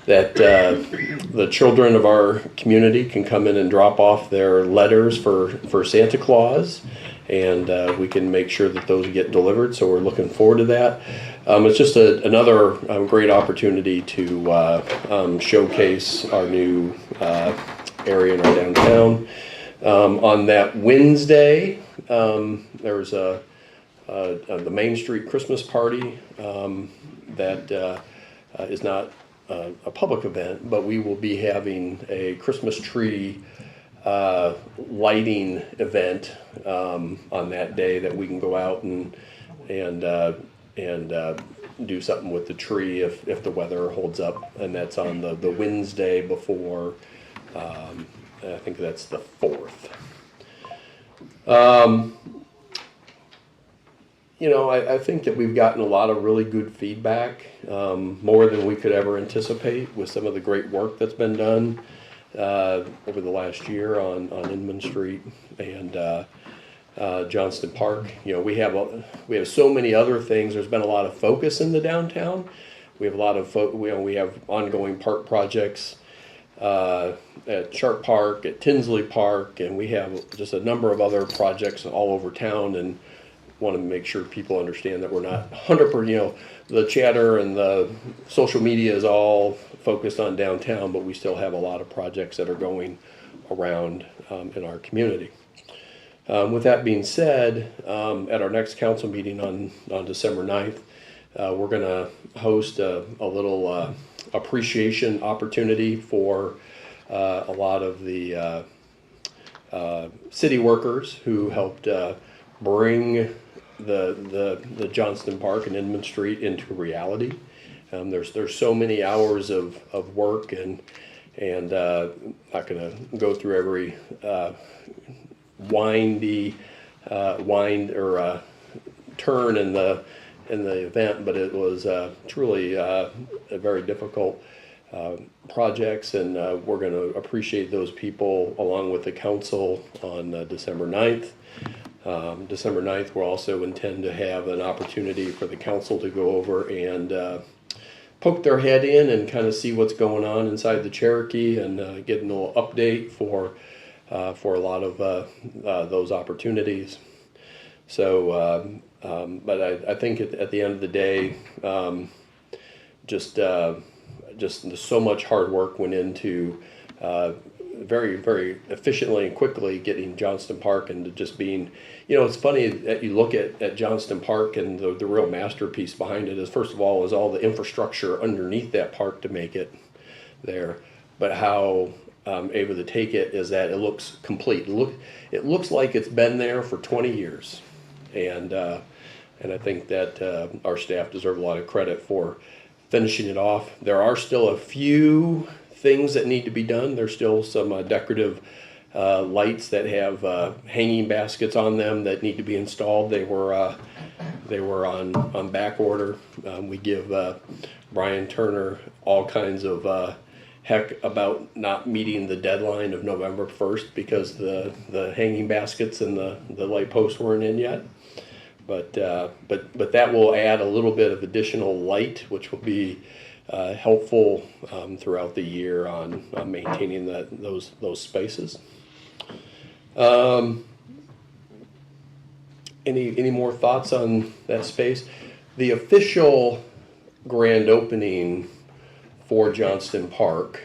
the children of our community can come in and drop off their letters for Santa Claus, and we can make sure that those get delivered. So we're looking forward to that. It's just another great opportunity to showcase our new area in our downtown. On that Wednesday, there's the Main Street Christmas party that is not a public event, but we will be having a Christmas tree lighting event on that day that we can go out and do something with the tree if the weather holds up, and that's on the Wednesday before. I think that's the 4th. I think that we've gotten a lot of really good feedback, more than we could ever anticipate, with some of the great work that's been done over the last year on Inman Street and Johnston Park. We have so many other things. There's been a lot of focus in the downtown. We have a lot of we have ongoing park projects at Sharp Park, at Tinsley Park, and we have just a number of other projects all over town, and want to make sure people understand that we're not 100%, the chatter and the social media is all focused on downtown, but we still have a lot of projects that are going around in our community. With that being said, at our next council meeting on December 9th, we're going to host a little appreciation opportunity for a lot of the city workers who helped bring the Johnston Park and Inman Street into reality. There's so many hours of work, and not going to go through every turn in the event, but it was truly a very difficult projects, and we're going to appreciate those people along with the council on December 9th. December 9th, we'll also intend to have an opportunity for the council to go over and poke their head in and kind of see what's going on inside the Cherokee, and get a little update for a lot of those opportunities. So, but I think at the end of the day, just so much hard work went into very, very efficiently and quickly getting Johnston Park into just being, it's funny that you look at Johnston Park, and the real masterpiece behind it is, first of all, is all the infrastructure underneath that park to make it there. But how able to take it is that it looks complete. It looks like it's been there for 20 years. And I think that our staff deserve a lot of credit for finishing it off. There are still a few things that need to be done. There's still some decorative lights that have hanging baskets on them that need to be installed. They were on back order. We give Brian Turner all kinds of heck about not meeting the deadline of November 1st because the hanging baskets and the light posts weren't in yet. But that will add a little bit of additional light, which will be helpful throughout the year on maintaining those spaces. Any more thoughts on that space? The official grand opening for Johnston Park,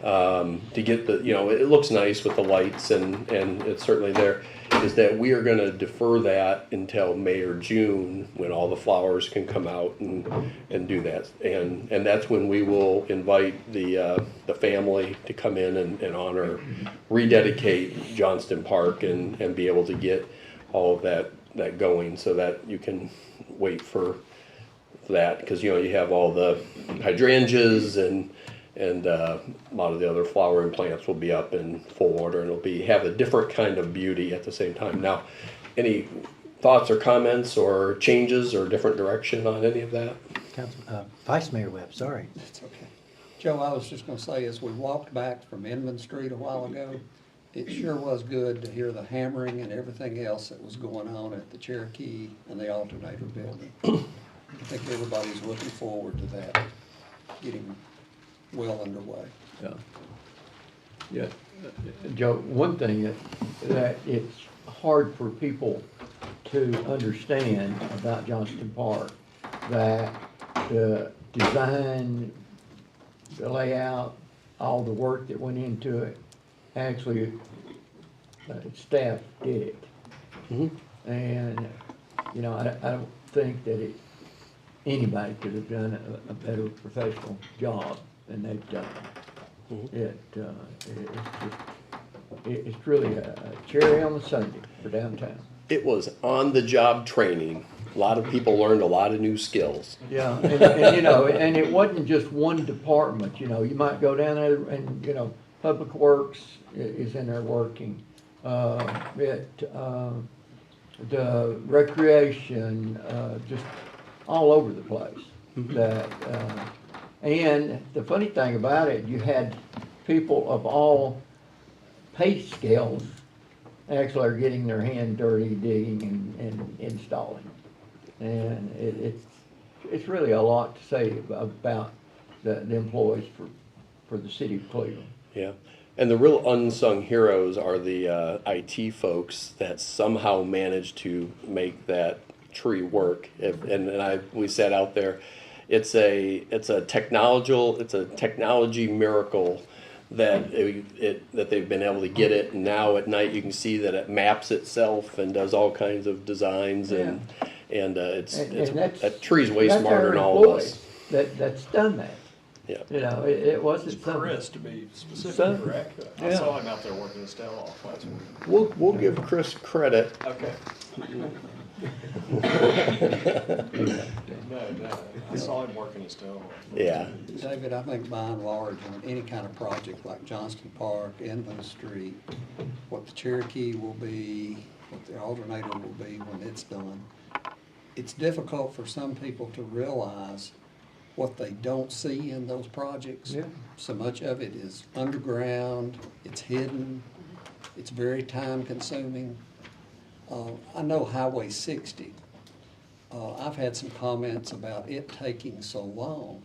to get it looks nice with the lights and it's certainly there, is that we are going to defer that until May or June when all the flowers can come out and do that. And that's when we will invite the family to come in and honor, rededicate Johnston Park and be able to get all of that going, so that you can wait for that, because you have all the hydrangeas and a lot of the other flowering plants will be up in full order, and it'll have a different kind of beauty at the same time. Now, any thoughts or comments or changes or different direction on any of that? Vice Mayor Webb, sorry. That's okay. Joe, I was just gonna say, as we walked back from Inman Street a while ago, it sure was good to hear the hammering and everything else that was going on at the Cherokee and the alternator building. I think everybody's looking forward to that getting well underway. Yeah, Joe, one thing that it's hard for people to understand about Johnston Park, that the design, the layout, all the work that went into it, actually staff did it. Mm-hmm. And, I don't think that anybody could have done a better professional job than they've done. Mm-hmm. It's really a cherry on the sundae for downtown. It was on-the-job training. A lot of people learned a lot of new skills. Yeah, and it wasn't just one department. You might go down there and Public Works is in there working. The recreation, just all over the place. Mm-hmm. And the funny thing about it, you had people of all pay scales actually are getting their hand dirty digging and installing. And it's really a lot to say about the employees for the city of Cleveland. Yeah. And the real unsung heroes are the IT folks that somehow managed to make that tree work. We sat out there. It's a technology miracle that that they've been able to get it. And now at night you can see that it maps itself and does all kinds of designs And that's- that tree's way that's smarter our than all of us. employees That's done that. Yeah. You know, it wasn't It's something. Chris, to be specific, Son- correct? I yeah. saw him out there working his tail off last week. We'll give Chris credit. Okay. No, I saw him working his tail off. Yeah. David, I think by and large, on any kind of project like Johnston Park, Inland Street, what the Cherokee will be, what the alternator will be when it's done, it's difficult for some people to realize what they don't see in those projects. Yeah. So much of it is underground, it's hidden, it's very time consuming. I know Highway 60. I've had some comments about it taking so long.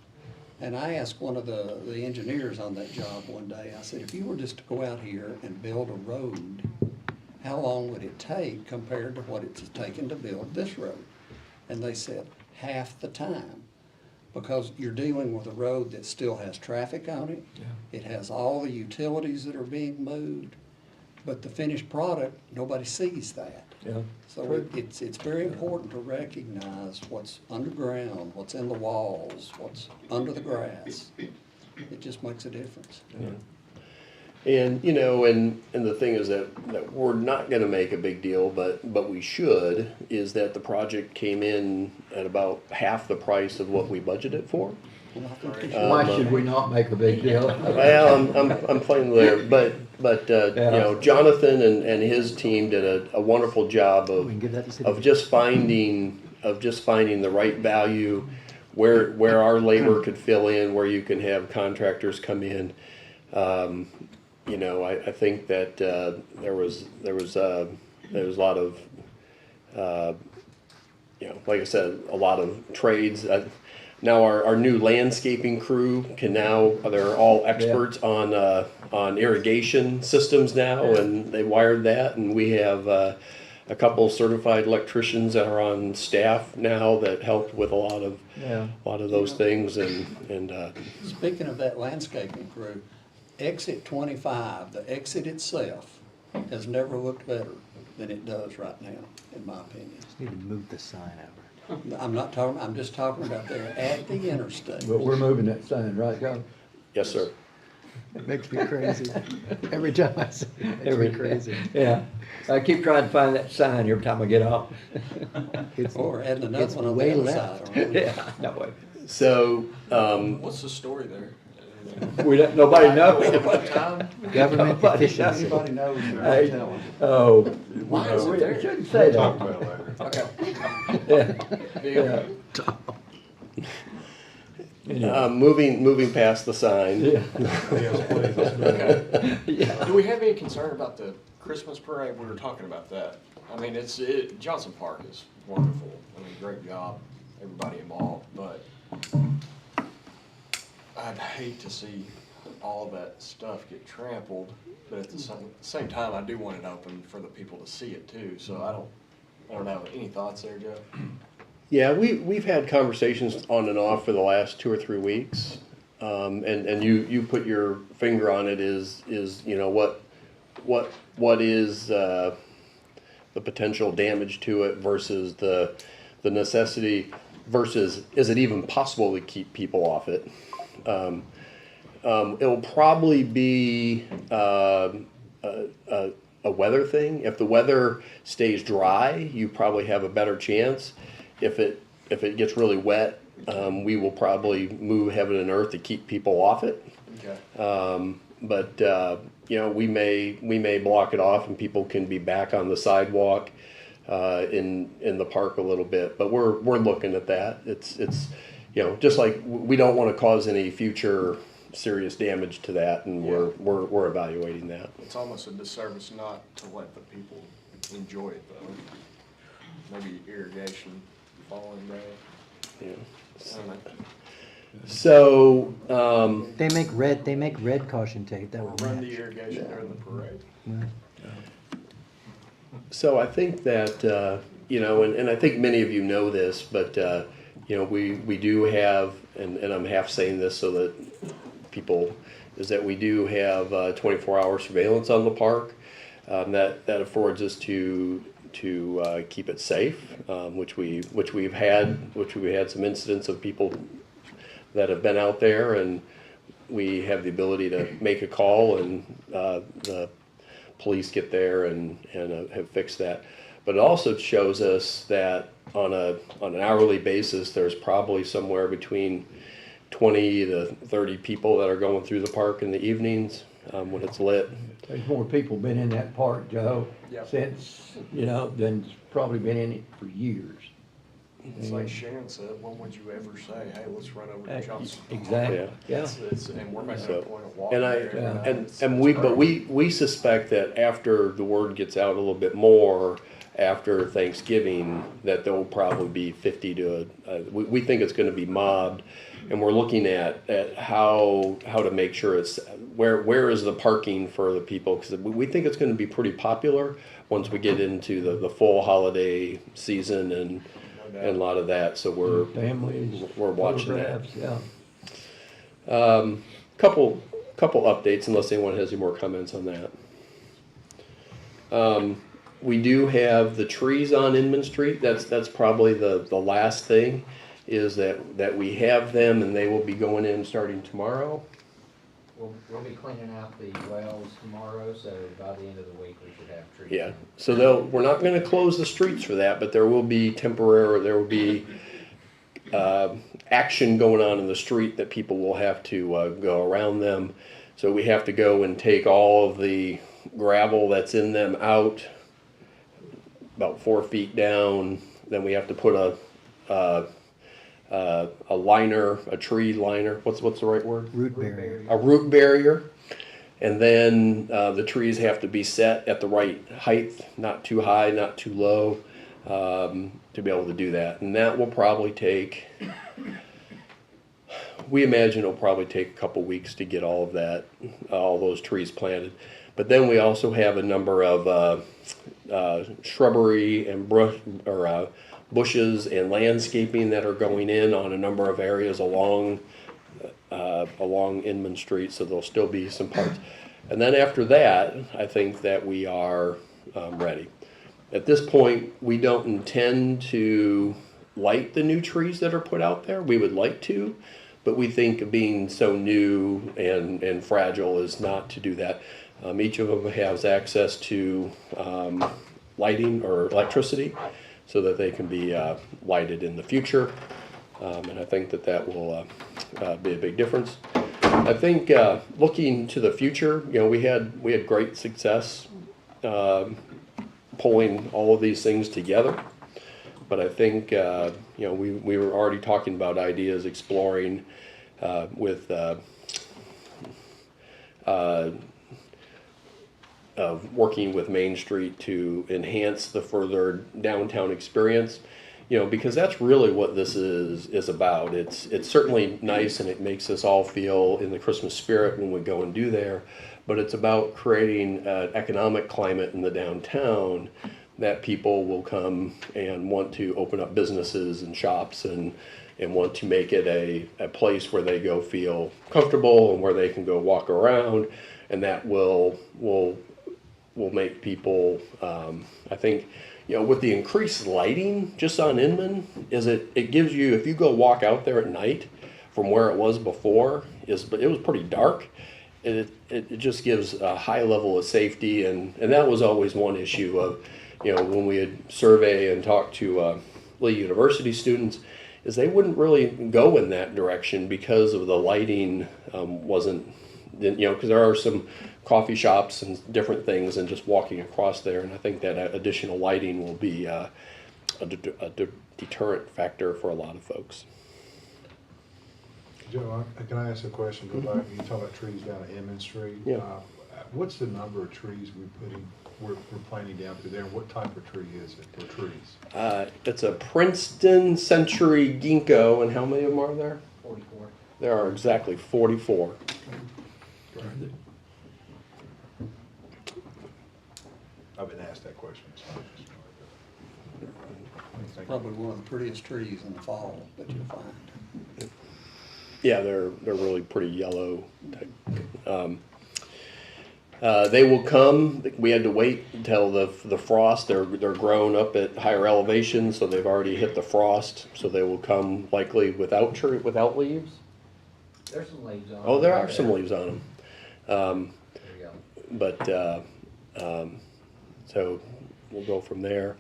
And I asked one of the engineers on that job one day, I said, if you were just to go out here and build a road, how long would it take compared to what it's taken to build this road? And they said, half the time. Because you're dealing with a road that still has traffic on it. Yeah. It has all the utilities that are being moved, but the finished product, nobody sees that. Yeah. So it's very important to recognize what's underground, what's in the walls, what's under the grass. It just makes a difference. And, and the thing is that we're not gonna make a big deal, but we should, is that the project came in at about half the price of what we budgeted for. Well, I think it Why should we not make a big deal? Well, I'm playing there, but Jonathan and his team did a wonderful job of just finding the right value, where our labor could fill in, where you can have contractors come in. I think that there was a lot of like I said, a lot of trades. Now our new landscaping crew they're all experts on irrigation systems now, and they wired that, and we have a couple certified electricians that are on staff now that help with a lot of those things, and Speaking of that landscaping crew, exit 25, the exit itself, has never looked better than it does right now, in my opinion. Need to move the sign over. I'm just talking about there at the interstate. But we're moving that sign, right, John? yes, sir. It makes me crazy. Every time I see it, it makes me crazy. Yeah. I keep trying to find that sign every time I get off. Or adding another It's one on way the other left. side. aren't we? Yeah, no way. So What's the story there? Nobody knows. Government Nobody efficiency. Everybody knows. Hey, oh. Why is it there? We shouldn't say Talk that. about it Okay. later. Yeah. moving past the sign. Yeah. Yes, please, let's move on. Yeah. Do we have any concern about the Christmas parade? We were talking about that. I mean, Johnson Park is wonderful. I mean, great job, everybody involved, but I'd hate to see all that stuff get trampled, but at the same time, I do want it open for the people to see it too, so I don't know. Any thoughts there, Joe? Yeah, we've had conversations on and off for the last 2 or 3 weeks, and you put your finger on it. Is what is the potential damage to it versus the necessity versus is it even possible to keep people off it? It'll probably be a weather thing. If the weather stays dry, you probably have a better chance. If it gets really wet, we will probably move heaven and earth to keep people off it. Okay. But we may block it off and people can be back on the sidewalk in the park a little bit. But we're looking at that. It's just like we don't want to cause any future serious damage to that, and we're evaluating that. It's almost a disservice not to let the people enjoy it though. Maybe irrigation falling down. Yeah. I don't know. So, They make red caution tape, that would Run the match. irrigation during the parade. so I think that, you know, and I think many of you know this, but, you know, we do have, and I'm half saying this so that people, is that we do have 24-hour surveillance on the park. That affords us to keep it safe, which we've had some incidents of people that have been out there, and we have the ability to make a call, and the police get there and have fixed that. But it also shows us that on an hourly basis, there's probably somewhere between 20 to 30 people that are going through the park in the evenings when it's lit. There's more people been in that park, Joe, Yep. since, you know, than's probably been in it for years. It's like Sharon said, when would you ever say, hey, let's run over to Johnson? Exactly, yeah. And we're making So, a point of walking And there. we suspect that after the word gets out a little bit more, after Thanksgiving, that there will probably be 50 to, we think it's gonna be mobbed. And we're looking at how to make sure it's, where is the parking for the people? Because we think it's gonna be pretty popular once we get into the full holiday season and a lot of that, so Families. we're watching that. photographs, Yeah. Couple updates, unless anyone has any more comments on that. We do have the trees on Inman Street. That's probably the last thing, is that we have them, and they will be going in starting tomorrow. We'll be cleaning out the wells tomorrow, so by the end of the week, we should have trees. Yeah, so we're not gonna close the streets for that, but there will be action going on in the street that people will have to go around them. So we have to go and take all of the gravel that's in them out, about 4 feet down. Then we have to put a liner, a tree liner, what's the right word? Root barrier. A root barrier. And then the trees have to be set at the right height, not too high, not too low, to be able to do that. And that will probably take, we imagine it'll probably take a couple weeks to get all of that, all those trees planted. But then we also have a number of shrubbery and bushes and landscaping that are going in on a number of areas along Inman Street, so there'll still be some parts. And then after that, I think that we are ready. At this point, we don't intend to light the new trees that are put out there. We would like to, but we think being so new and fragile is not to do that. Each of them has access to lighting or electricity so that they can be lighted in the future. And I think that will be a big difference. I think looking to the future, you know, we had great success pulling all of these things together. But I think, you know, we were already talking about ideas, exploring with of working with Main Street to enhance the further downtown experience. You know, because that's really what this is about. It's certainly nice, and it makes us all feel in the Christmas spirit when we go and do there, but it's about creating an economic climate in the downtown that people will come and want to open up businesses and shops and want to make it a place where they go feel comfortable and where they can go walk around, and that will make people, I think, you know, with the increased lighting just on Inman, it gives you, if you go walk out there at night from where it was before, it was pretty dark. It just gives a high level of safety, and that was always one issue of, you know, when we had survey and talked to Lee University students, is they wouldn't really go in that direction because of the lighting wasn't, you know, because there are some coffee shops and different things, and just walking across there. And I think that additional lighting will be a deterrent factor for a lot of folks. Joe, can I ask a question? Go back, you talk about trees down at Inman Street. Yeah. What's the number of trees we're planting down through there? What type of tree is it, or trees? It's a Princeton Century Ginkgo, and how many of them are there? 44. There are exactly 44. I've been asked that question. Probably one of the prettiest trees in the fall that you'll find. Yeah, they're really pretty yellow. They will come. We had to wait until the frost. They're grown up at higher elevations, so they've already hit the frost. So they will come likely without without leaves. There's some leaves on it. Oh, there are some leaves on them. There you go. But so we'll go from there.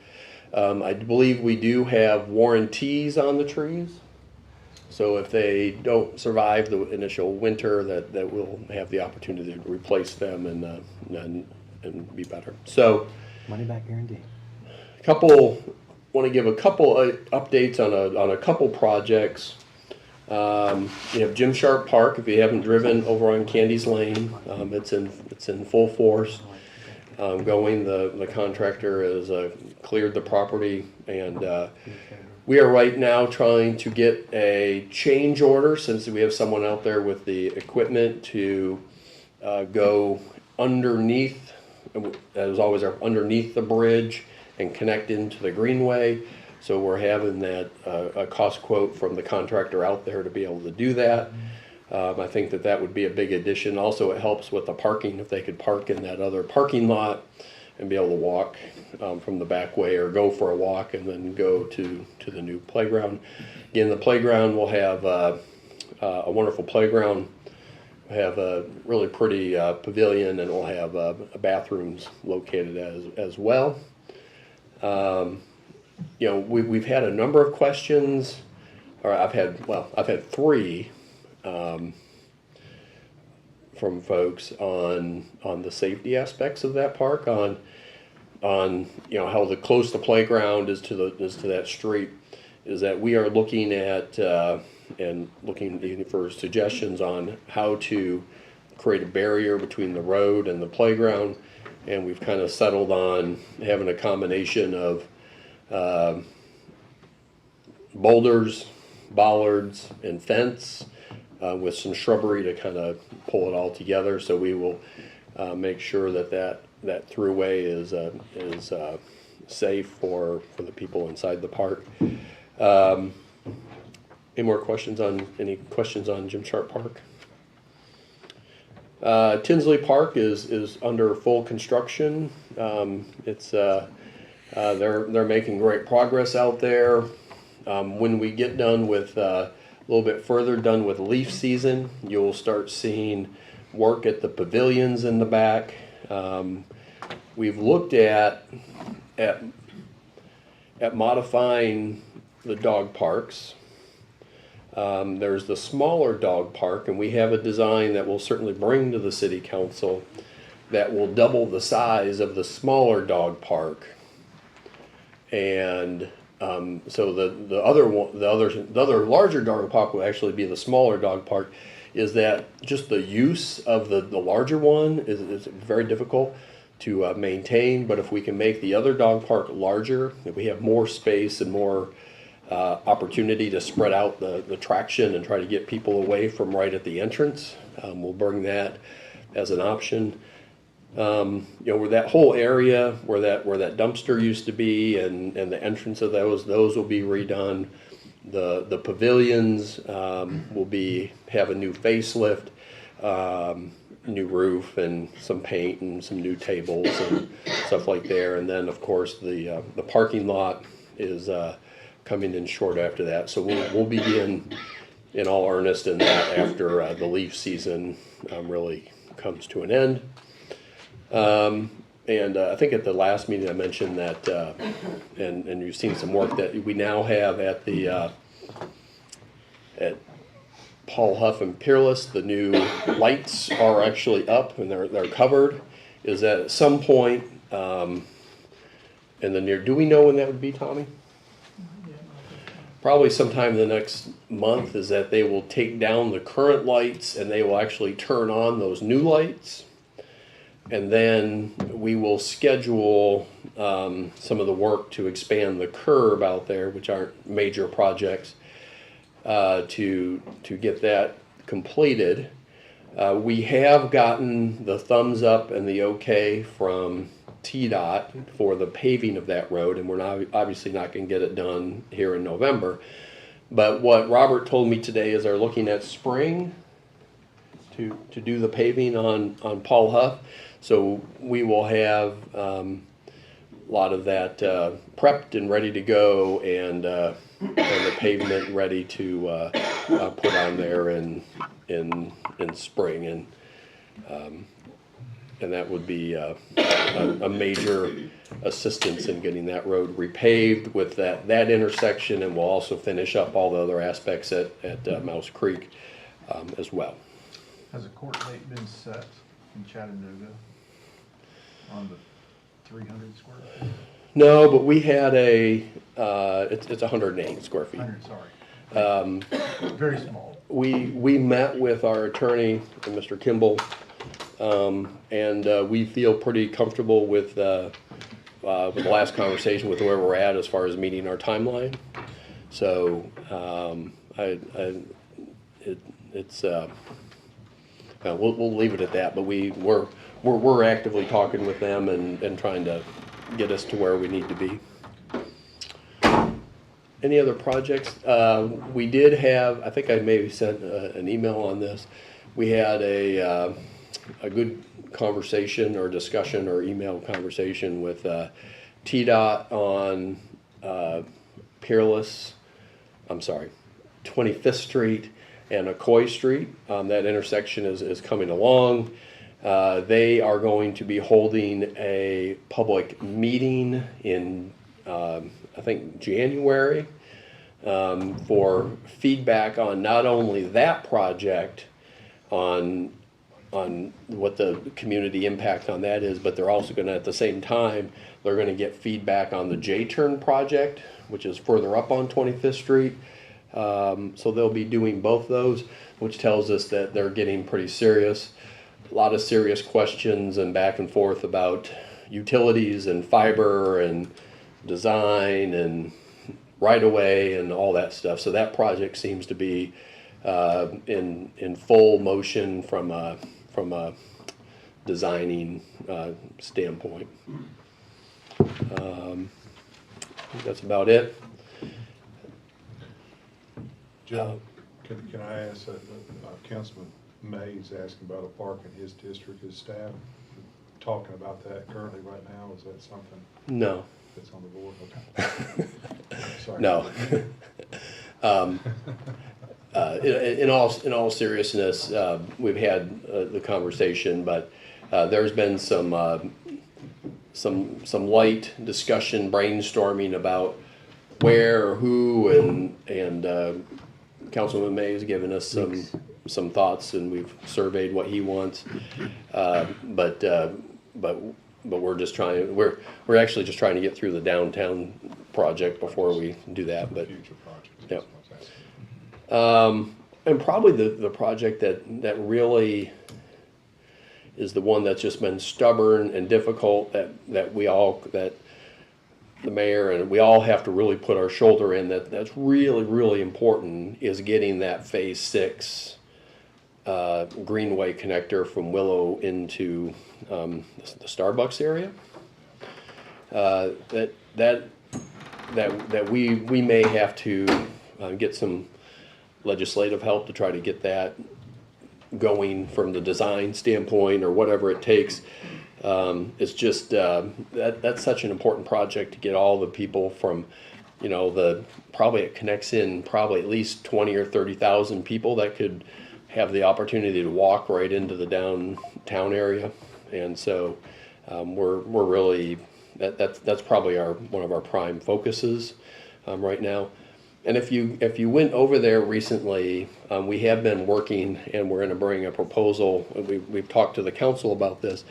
I believe we do have warranties on the trees. So if they don't survive the initial winter, that we'll have the opportunity to replace them and be better. So, Money back guarantee. Want to give a couple updates on a couple projects. You have Jim Sharp Park. If you haven't driven over on Candy's Lane, it's in full force. Going. The contractor has cleared the property, and we are right now trying to get a change order, since we have someone out there with the equipment to go underneath, as always, underneath the bridge and connect into the greenway. So we're having that a cost quote from the contractor out there to be able to do that. I think that would be a big addition. Also, it helps with the parking, if they could park in that other parking lot and be able to walk from the back way, or go for a walk and then go to the new playground. Again, the playground will have a wonderful playground. We'll have a really pretty pavilion, and we'll have bathrooms located as well. We've had a number of questions, or I've had 3 from folks on the safety aspects of that park, on how close the playground is to that street. Is that we are looking at and looking for suggestions on how to create a barrier between the road and the playground, and we've kind of settled on having a combination of boulders, bollards, and fence, with some shrubbery to kind of pull it all together. So we will make sure that throughway is safe for the people inside the park. Any questions on Jim Sharp Park? Tinsley Park is under full construction. They're making great progress out there. When we get done with a little bit further done with leaf season, you'll start seeing work at the pavilions in the back. We've looked at modifying the dog parks. There's the smaller dog park, and we have a design that we'll certainly bring to the city council that will double the size of the smaller dog park. And so the other larger dog park will actually be the smaller dog park. Is that just the use of the larger one is very difficult to maintain, but if we can make the other dog park larger, if we have more space and more opportunity to spread out the traction and try to get people away from right at the entrance, we'll bring that as an option. Where that whole area where that dumpster used to be, and the entrance of those will be redone. The pavilions will have a new facelift, new roof, and some paint and some new tables and stuff like there. And then of course the parking lot is coming in short after that. So we'll begin in all earnest in that after the leaf season really comes to an end. And I think at the last meeting I mentioned that, and you've seen some work that we now have at Paul Huff and Peerless. The new lights are actually up and they're covered. Is that at some point in the near? Do we know when that would be, Tommy? Probably sometime in the next month. Is that they will take down the current lights and they will actually turn on those new lights. And then we will schedule some of the work to expand the curb out there, which aren't major projects, to get that completed. We have gotten the thumbs up and the okay from TDOT for the paving of that road, and we're not, obviously not going to get it done here in November. But what Robert told me today is they're looking at spring to do the paving on Paul Huff. So we will have a lot of that prepped and ready to go, and the pavement ready to put on there in spring, and that would be a major assistance in getting that road repaved with that intersection, and we'll also finish up all the other aspects at Mouse Creek as well. Has a court date been set in Chattanooga on the 300 square feet? No, but we had it's 108 square feet. 100, sorry. Very small. We met with our attorney, Mr. Kimball, and we feel pretty comfortable with the last conversation with where we're at as far as meeting our timeline. So we'll leave it at that. But we're actively talking with them and trying to get us to where we need to be. Any other projects? We did have, I think I maybe sent an email on this. We had a good conversation or discussion or email conversation with TDOT on Peerless, 25th Street and Ocoee Street. That intersection is coming along. They are going to be holding a public meeting in I think January, for feedback on not only that project, on what the community impact on that is, but they're also going to, at the same time, they're going to get feedback on the J-turn project, which is further up on 25th Street. So they'll be doing both those, which tells us that they're getting pretty serious. A lot of serious questions and back and forth about utilities and fiber and design and right-of-way and all that stuff. So that project seems to be in full motion from a designing standpoint. I think that's about it. Joe, can I ask, Councilman Mays asking about a park in his district, his staff talking about that currently right now? Is that something No. that's on the board? Okay. Sorry. No. In all seriousness, we've had the conversation, but there's been some light discussion, brainstorming about where or who, and Councilman May has given us some thoughts, and we've surveyed what he wants. But we're just trying. We're actually just trying to get through the downtown project before we do that. But Future projects. yeah. And probably the project that really is the one that's just been stubborn and difficult, that the mayor and we all have to really put our shoulder in, that's really, really important, is getting that Phase 6 Greenway connector from Willow into the Starbucks area. That we may have to get some legislative help to try to get that going from the design standpoint or whatever it takes. It's just that's such an important project to get all the people from, probably it connects in probably at least 20 or 30,000 people that could have the opportunity to walk right into the downtown area. And so we're really, that's probably one of our prime focuses right now. And if you went over there recently, we have been working, and we're going to bring a proposal. We've talked to the council about this,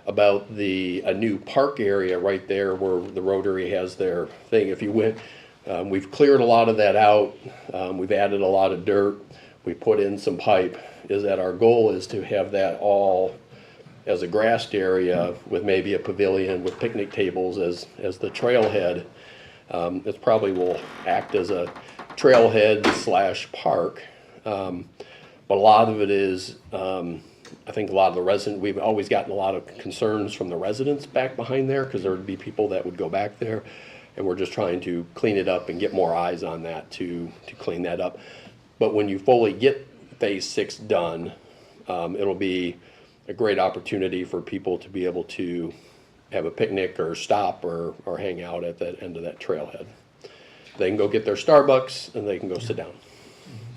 about a new park area right there where the Rotary has their thing. If you went, we've cleared a lot of that out. We've added a lot of dirt. We put in some pipe. Our goal is to have that all as a grassed area with maybe a pavilion with picnic tables as the trailhead. It probably will act as a trailhead / park. But a lot of it is, I think a lot of the residents, we've always gotten a lot of concerns from the residents back behind there, because there would be people that would go back there, and we're just trying to clean it up and get more eyes on that to clean that up. But when you fully get phase 6 done, it'll be a great opportunity for people to be able to have a picnic or stop or hang out at that end of that trailhead. They can go get their Starbucks and they can go sit down.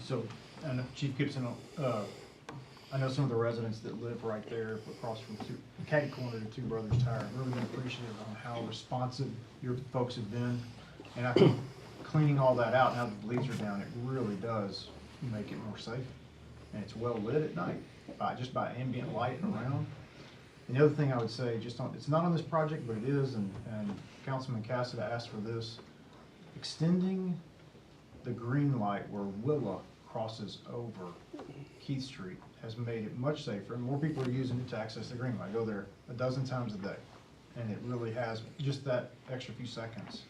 So, and Chief Gibson, I know some of the residents that live right there across from catty corner to Two Brothers Tire. I've really been appreciative on how responsive your folks have been. And I think cleaning all that out now that the leaves are down, it really does make it more safe. And it's well lit at night, just by ambient light around. And the other thing I would say, it's not on this project, but it is, and Councilman Cassidy asked for this, extending the green light where Willa crosses over Keith Street has made it much safer, and more people are using it to access the green light. I go there a dozen times a day, and it really has, just that extra few seconds,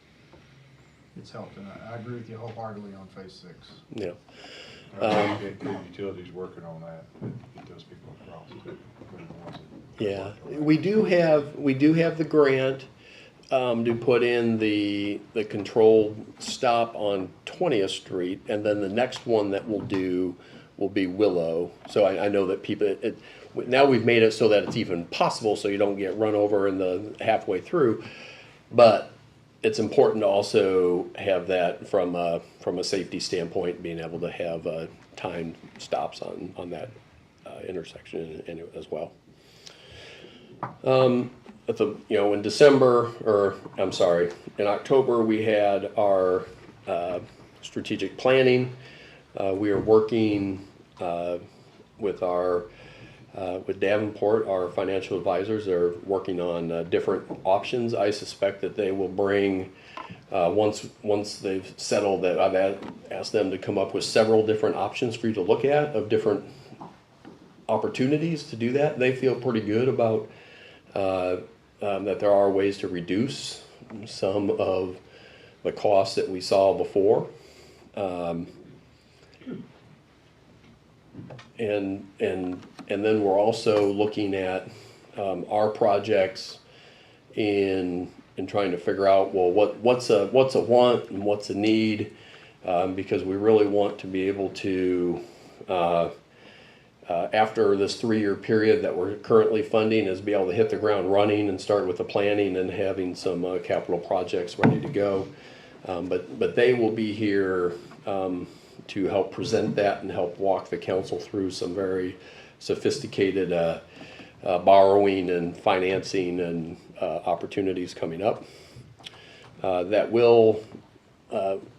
it's helped, and I agree with you wholeheartedly on phase 6. Yeah. The utility's working on that, get those people across too. Yeah, we do have the grant to put in the controlled stop on 20th Street, and then the next one that we'll do will be Willow. So I know that people, now we've made it so that it's even possible, so you don't get run over in the halfway through. But it's important to also have that from a safety standpoint, being able to have timed stops on that intersection as well. In December, or I'm sorry, in October, we had our strategic planning. We are working with Davenport, our financial advisors. They're working on different options. I suspect that they will bring, once they've settled that, I've asked them to come up with several different options for you to look at of different opportunities to do that. They feel pretty good about that there are ways to reduce some of the costs that we saw before. And then we're also looking at our projects in trying to figure out, well, what's a want and what's a need, because we really want to be able to after this 3-year period that we're currently funding, is be able to hit the ground running and start with the planning and having some capital projects ready to go. But they will be here to help present that and help walk the council through some very sophisticated borrowing and financing and opportunities coming up. That will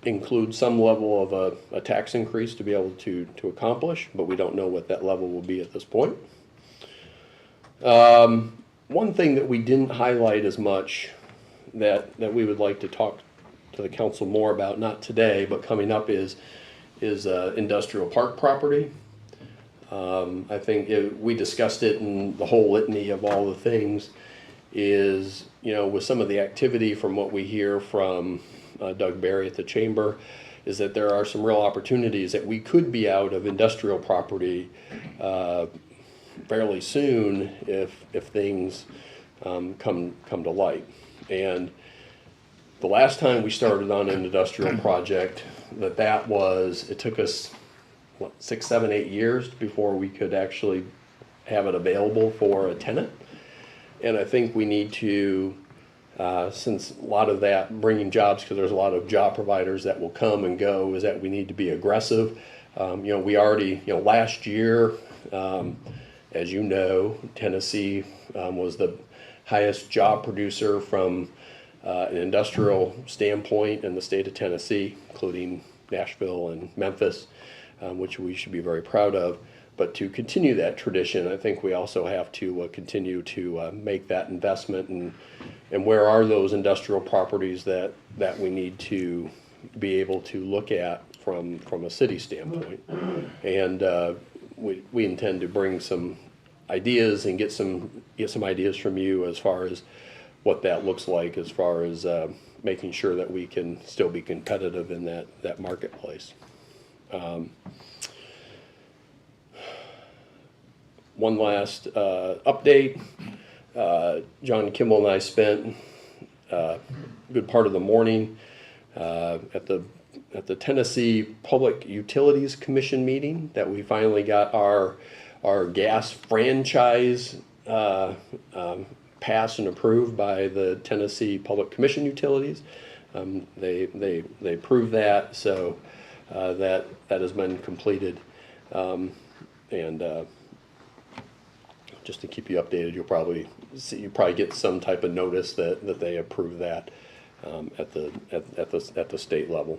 include some level of a tax increase to be able to accomplish, but we don't know what that level will be at this point. One thing that we didn't highlight as much that we would like to talk to the council more about, not today, but coming up, is industrial park property. I think we discussed it in the whole litany of all the things is, with some of the activity from what we hear from Doug Barry at the Chamber, is that there are some real opportunities that we could be out of industrial property fairly soon if things come to light. And the last time we started on an industrial project, it took us 6, 7, 8 years before we could actually have it available for a tenant. And I think we need to, since a lot of that bringing jobs, because there's a lot of job providers that will come and go, is that we need to be aggressive. We already, last year, as you know, Tennessee was the highest job producer from an industrial standpoint in the state of Tennessee, including Nashville and Memphis, which we should be very proud of. But to continue that tradition, I think we also have to continue to make that investment, and where are those industrial properties that we need to be able to look at from a city standpoint. And we intend to bring some ideas and get some ideas from you as far as what that looks like, as far as making sure that we can still be competitive in that marketplace. one last update. John Kimball and I spent a good part of the morning at the Tennessee Public Utilities Commission meeting that we finally got our gas franchise passed and approved by the Tennessee Public Commission Utilities. They approved that, so that has been completed. Just to keep you updated, you probably get some type of notice that they approve that at the state level.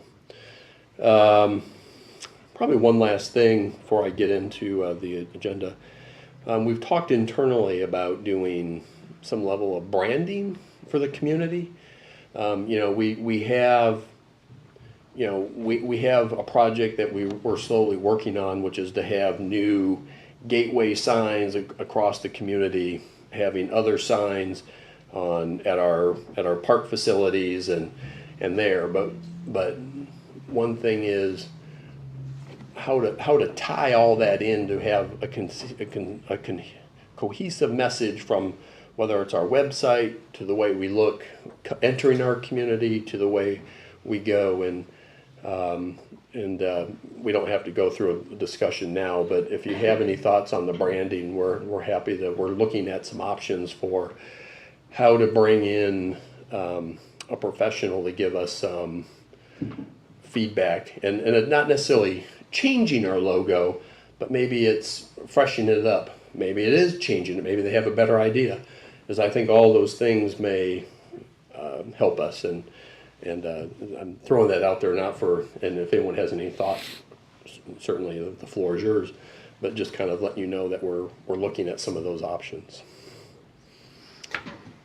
Probably one last thing before I get into the agenda. We've talked internally about doing some level of branding for the community. We have a project that we're slowly working on, which is to have new gateway signs across the community, having other signs at our park facilities and there. But one thing is how to tie all that in to have a cohesive message, from whether it's our website to the way we look entering our community to the way we go, and we don't have to go through a discussion now, but if you have any thoughts on the branding, we're happy that we're looking at some options for how to bring in a professional to give us some feedback, and it not necessarily changing our logo, but maybe it's freshening it up. Maybe it is changing it. Maybe they have a better idea, because I think all those things may help us. And I'm throwing that out there, and if anyone has any thoughts, certainly the floor is yours, but just kind of letting you know that we're looking at some of those options.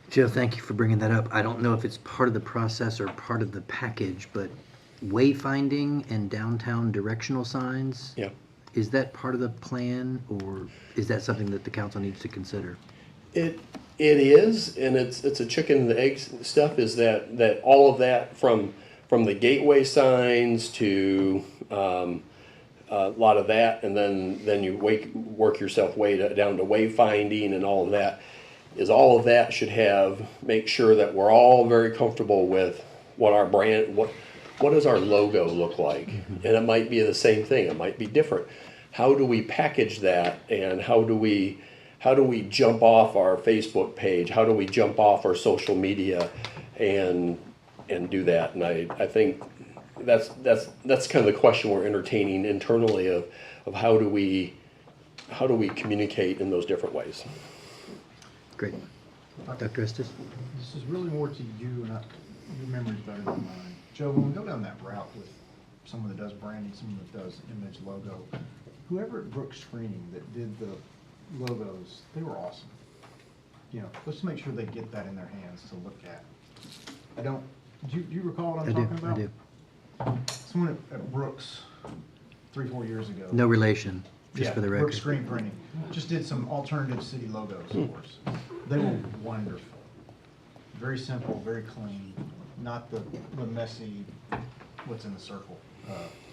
Joe, thank you for bringing that up. I don't know if it's part of the process or part of the package, but wayfinding and downtown directional signs. Yeah. Is that part of the plan, or is that something that the council needs to consider? It is, and it's a chicken and the egg stuff. Is that all of that from the gateway signs to a lot of that, and then you work yourself down to wayfinding and all of that. Is all of that should make sure that we're all very comfortable with what our brand, what does our logo look like? And it might be the same thing, it might be different. How do we package that, and how do we jump off our Facebook page? How do we jump off our social media and do that? And I think that's kind of the question we're entertaining internally of how do we communicate in those different ways. Great. Dr. Estes? This is really more to you, and your memory's better than mine. Joe, when we go down that route with someone that does branding, someone that does image logo, whoever at Brooks Screening that did the logos, they were awesome. Let's make sure they get that in their hands to look at. Do you recall what I'm talking about? I do. Someone at Brooks 3-4 years ago. No relation, just for the record. Brooks Screen Printing just did some alternative city logos for us. They were wonderful. Very simple, very clean, not the messy what's in the circle.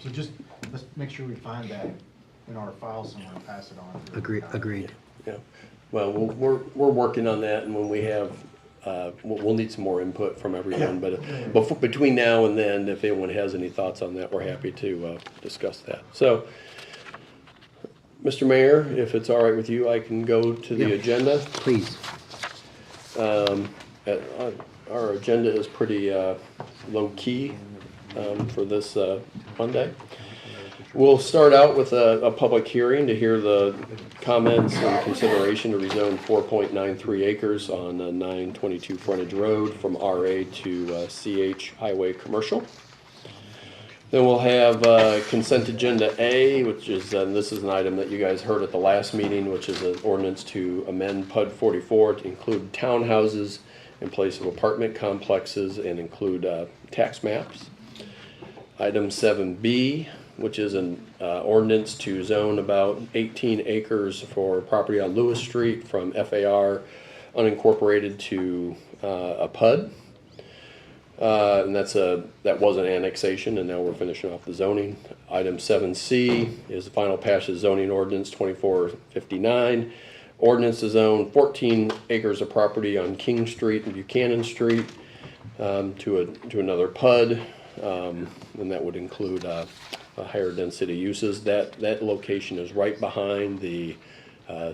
So just let's make sure we find that in our file somewhere and pass it on. Agreed. Yeah. Well, we're working on that, and when we have, we'll need some more input from everyone. But between now and then, if anyone has any thoughts on that, we're happy to discuss that. So, Mr. Mayor, if it's all right with you, I can go to the agenda. Please. Our agenda is pretty low key for this Monday. We'll start out with a public hearing to hear the comments and consideration to rezone 4.93 acres on 922 frontage road from RA to CH highway commercial. Then we'll have consent agenda A, which is, this is an item that you guys heard at the last meeting, which is an ordinance to amend PUD 44 to include townhouses in place of apartment complexes and include tax maps. Item 7B, which is an ordinance to zone about 18 acres for property on Lewis Street from FAR unincorporated to a PUD. And that was an annexation, and now we're finishing off the zoning. Item 7C is the final passage zoning ordinance 2459, Ordinance to zone 14 acres of property on King Street and Buchanan Street to another PUD, and that would include higher density uses. That location is right behind the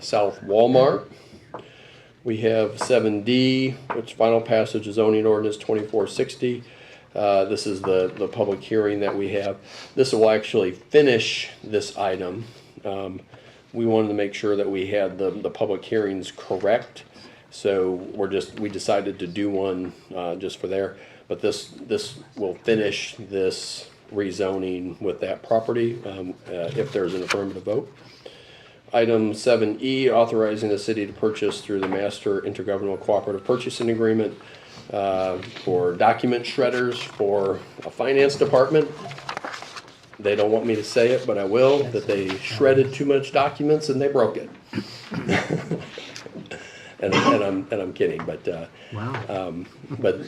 South Walmart. We have 7D, which final passage of zoning ordinance 2460. This is the public hearing that we have. This will actually finish this item. We wanted to make sure that we had the public hearings correct. So we decided to do one just for there. But this will finish this rezoning with that property if there's an affirmative vote. Item 7E, authorizing the city to purchase through the Master Intergovernmental Cooperative Purchasing Agreement for document shredders for a finance department. They don't want me to say it, but I will, that they shredded too much documents and they broke it. and I'm kidding, but Wow. but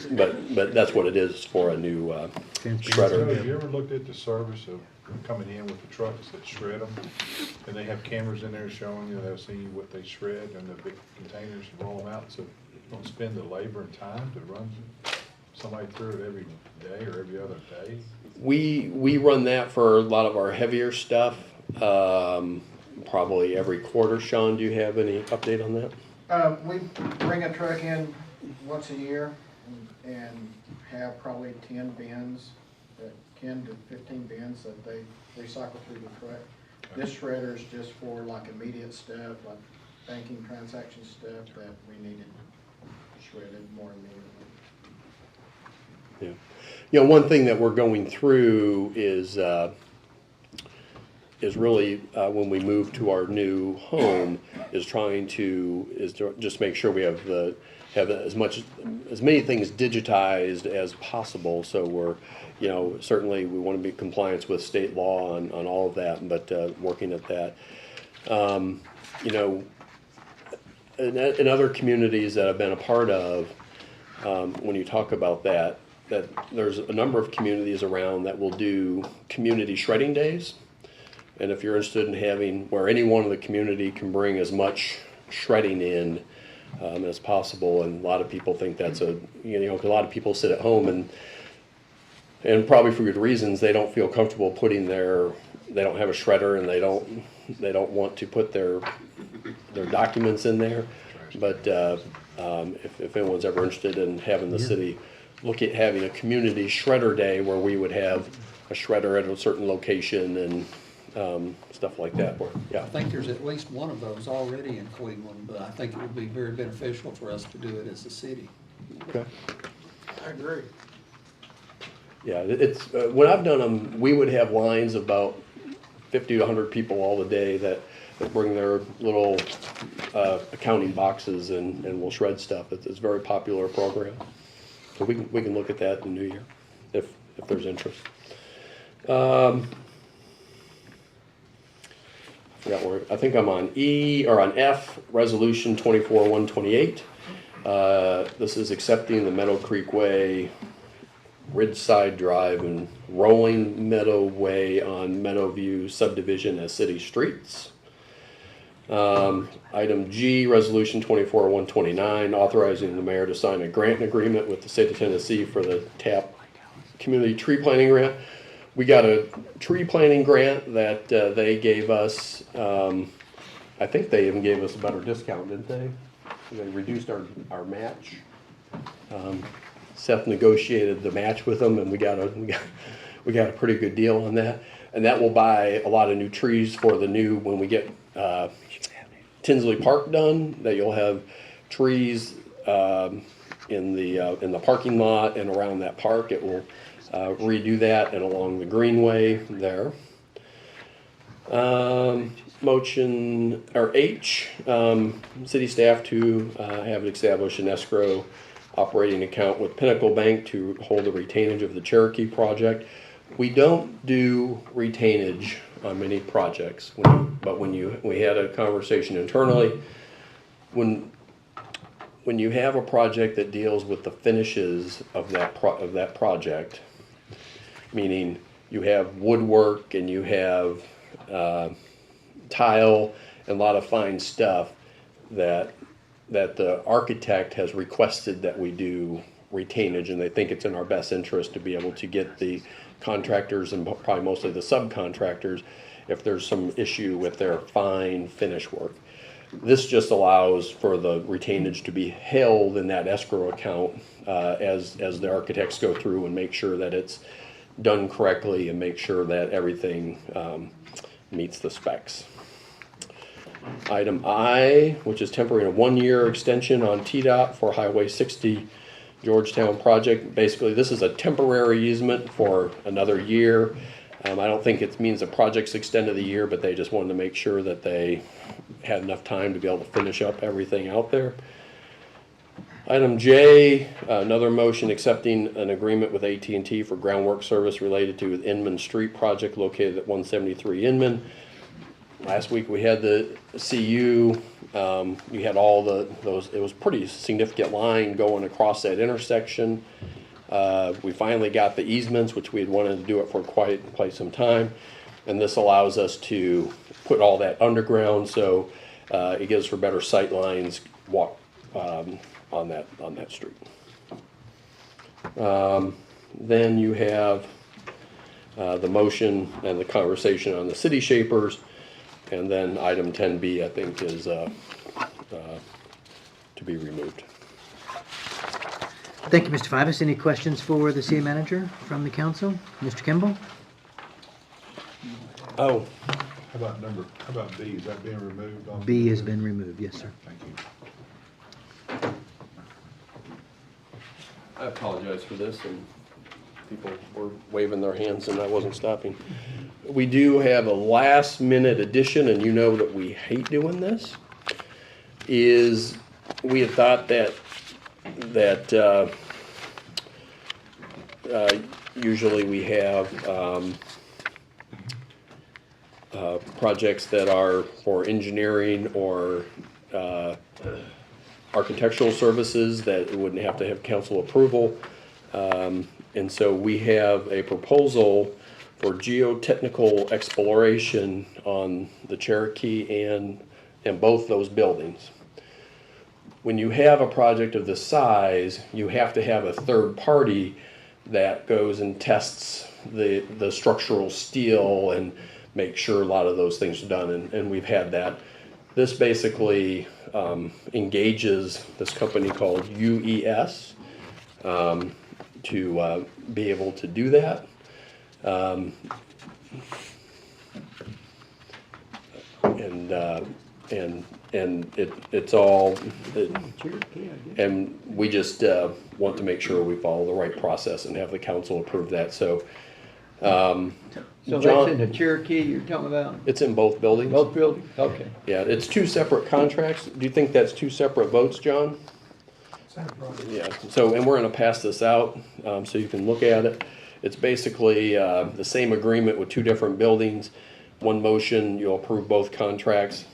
that's what it is for a new So shredder. have you ever looked at the service of coming in with the trucks that shred them? And they have cameras in there showing you, they'll see what they shred and the big containers, roll them out, so you don't spend the labor and time to run somebody through it every day or every other day? We run that for a lot of our heavier stuff, probably every quarter. Sean, do you have any update on that? We bring a truck in once a year and have probably 10 bins, 10 to 15 bins that they recycle through the truck. This shredder is just for like immediate stuff, like banking transaction stuff that we needed shredded more immediately. Yeah. You know, one thing that we're going through is really when we move to our new home is to just make sure we have as many things digitized as possible. So we're, you know, certainly we want to be in compliance with state law on all of that, but working at that. You know, in other communities that I've been a part of, when you talk about that there's a number of communities around that will do community shredding days. And if you're interested in having where anyone in the community can bring as much shredding in as possible, and a lot of people think that's because a lot of people sit at home and probably for good reasons, they don't feel comfortable putting they don't have a shredder and they don't want to put their documents in there. But if anyone's ever interested in having the city look at having a community shredder day where we would have a shredder at a certain location and stuff like that. I think there's at least one of those already in Cleveland, but I think it would be very beneficial for us to do it as a city. Okay. I agree. Yeah, it's when I've done them, we would have lines of about 50 to 100 people all the day that bring their little accounting boxes and will shred stuff. It's a very popular program. So we can look at that in the new year if there's interest. I think I'm on on F, Resolution 24-128. This is accepting the Meadow Creek Way, Ridgeside Drive, and Rolling Meadow Way on Meadowview subdivision as city streets. Item G, Resolution 24-129, authorizing the mayor to sign a grant agreement with the state of Tennessee for the TAP Community Tree Planting Grant. We got a tree planting grant that they gave us. I think they even gave us a better discount, didn't they? They reduced our match. Seth negotiated the match with them, and we got a pretty good deal on that. And that will buy a lot of new trees for the new when we get Tinsley Park done. That you'll have trees in the parking lot and around that park. It will redo that and along the greenway there. Motion or H, city staff to have established an escrow operating account with Pinnacle Bank to hold the retainage of the Cherokee project. We don't do retainage on many projects, but we had a conversation internally. When you have a project that deals with the finishes of that project, meaning you have woodwork and you have tile and a lot of fine stuff, that the architect has requested that we do retainage, and they think it's in our best interest to be able to get the contractors and probably mostly the subcontractors if there's some issue with their fine finish work. This just allows for the retainage to be held in that escrow account as the architects go through and make sure that it's done correctly and make sure that everything meets the specs. Item I, which is temporary, a 1-year extension on TDOT for Highway 60 Georgetown project. Basically, this is a temporary easement for another year. I don't think it means the project's extended the year, but they just wanted to make sure that they had enough time to be able to finish up everything out there. Item J, another motion accepting an agreement with AT&T for groundwork service related to the Inman Street project located at 173 Inman. Last week we had the CU, you had all those, it was pretty significant line going across that intersection. We finally got the easements, which we had wanted to do it for quite some time. And this allows us to put all that underground, so it gives for better sight lines walk on that street. Then you have the motion and the conversation on the city shapers. And then item 10B, I think, is to be removed. Thank you, Mr. Fivas. Any questions for the city manager from the council? Mr. Kimball? Oh, How about B, is that being removed? B has been removed, yes, sir. Thank you. I apologize for this, and people were waving their hands and I wasn't stopping. We do have a last minute addition, and you know that we hate doing this, is we had thought that usually we have projects that are for engineering or architectural services that wouldn't have to have council approval. And so we have a proposal for geotechnical exploration on the Cherokee and both those buildings. When you have a project of this size, you have to have a third party that goes and tests the structural steel and make sure a lot of those things are done, and we've had that. This basically engages this company called UES to be able to do that. And it's all, and we just want to make sure we follow the right process and have the council approve that. So, So John, that's in the Cherokee you're talking about? it's in both buildings. Both buildings? Okay. Yeah, it's two separate contracts. Do you think that's two separate votes, John? Yeah, so, and we're gonna pass this out, so you can look at it. It's basically, the same agreement with two different buildings. One motion, you'll approve both contracts.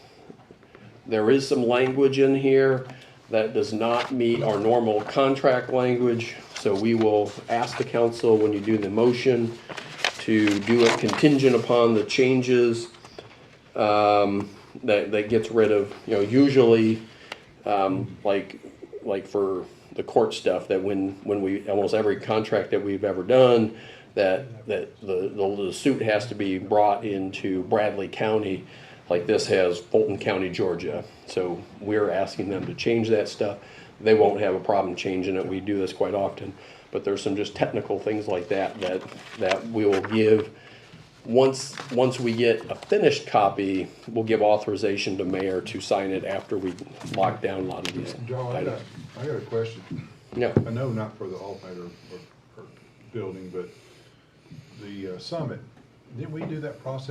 There is some language in here that does not meet our normal contract language, so we will ask the council when you do the motion to do it contingent upon the changes, that gets rid of, usually, like for the court stuff, that when we, almost every contract that we've ever done, that the suit has to be brought into Bradley County, like this has Fulton County, Georgia. So we're asking them to change that stuff. They won't have a problem changing it. We do this quite often, but there's some just technical things like that we will give. Once we get a finished copy, we'll give authorization to mayor to sign it after we lock down a lot of these John, I items. got a question. Yeah. I know not for the alternator or building, but the summit, didn't we do that process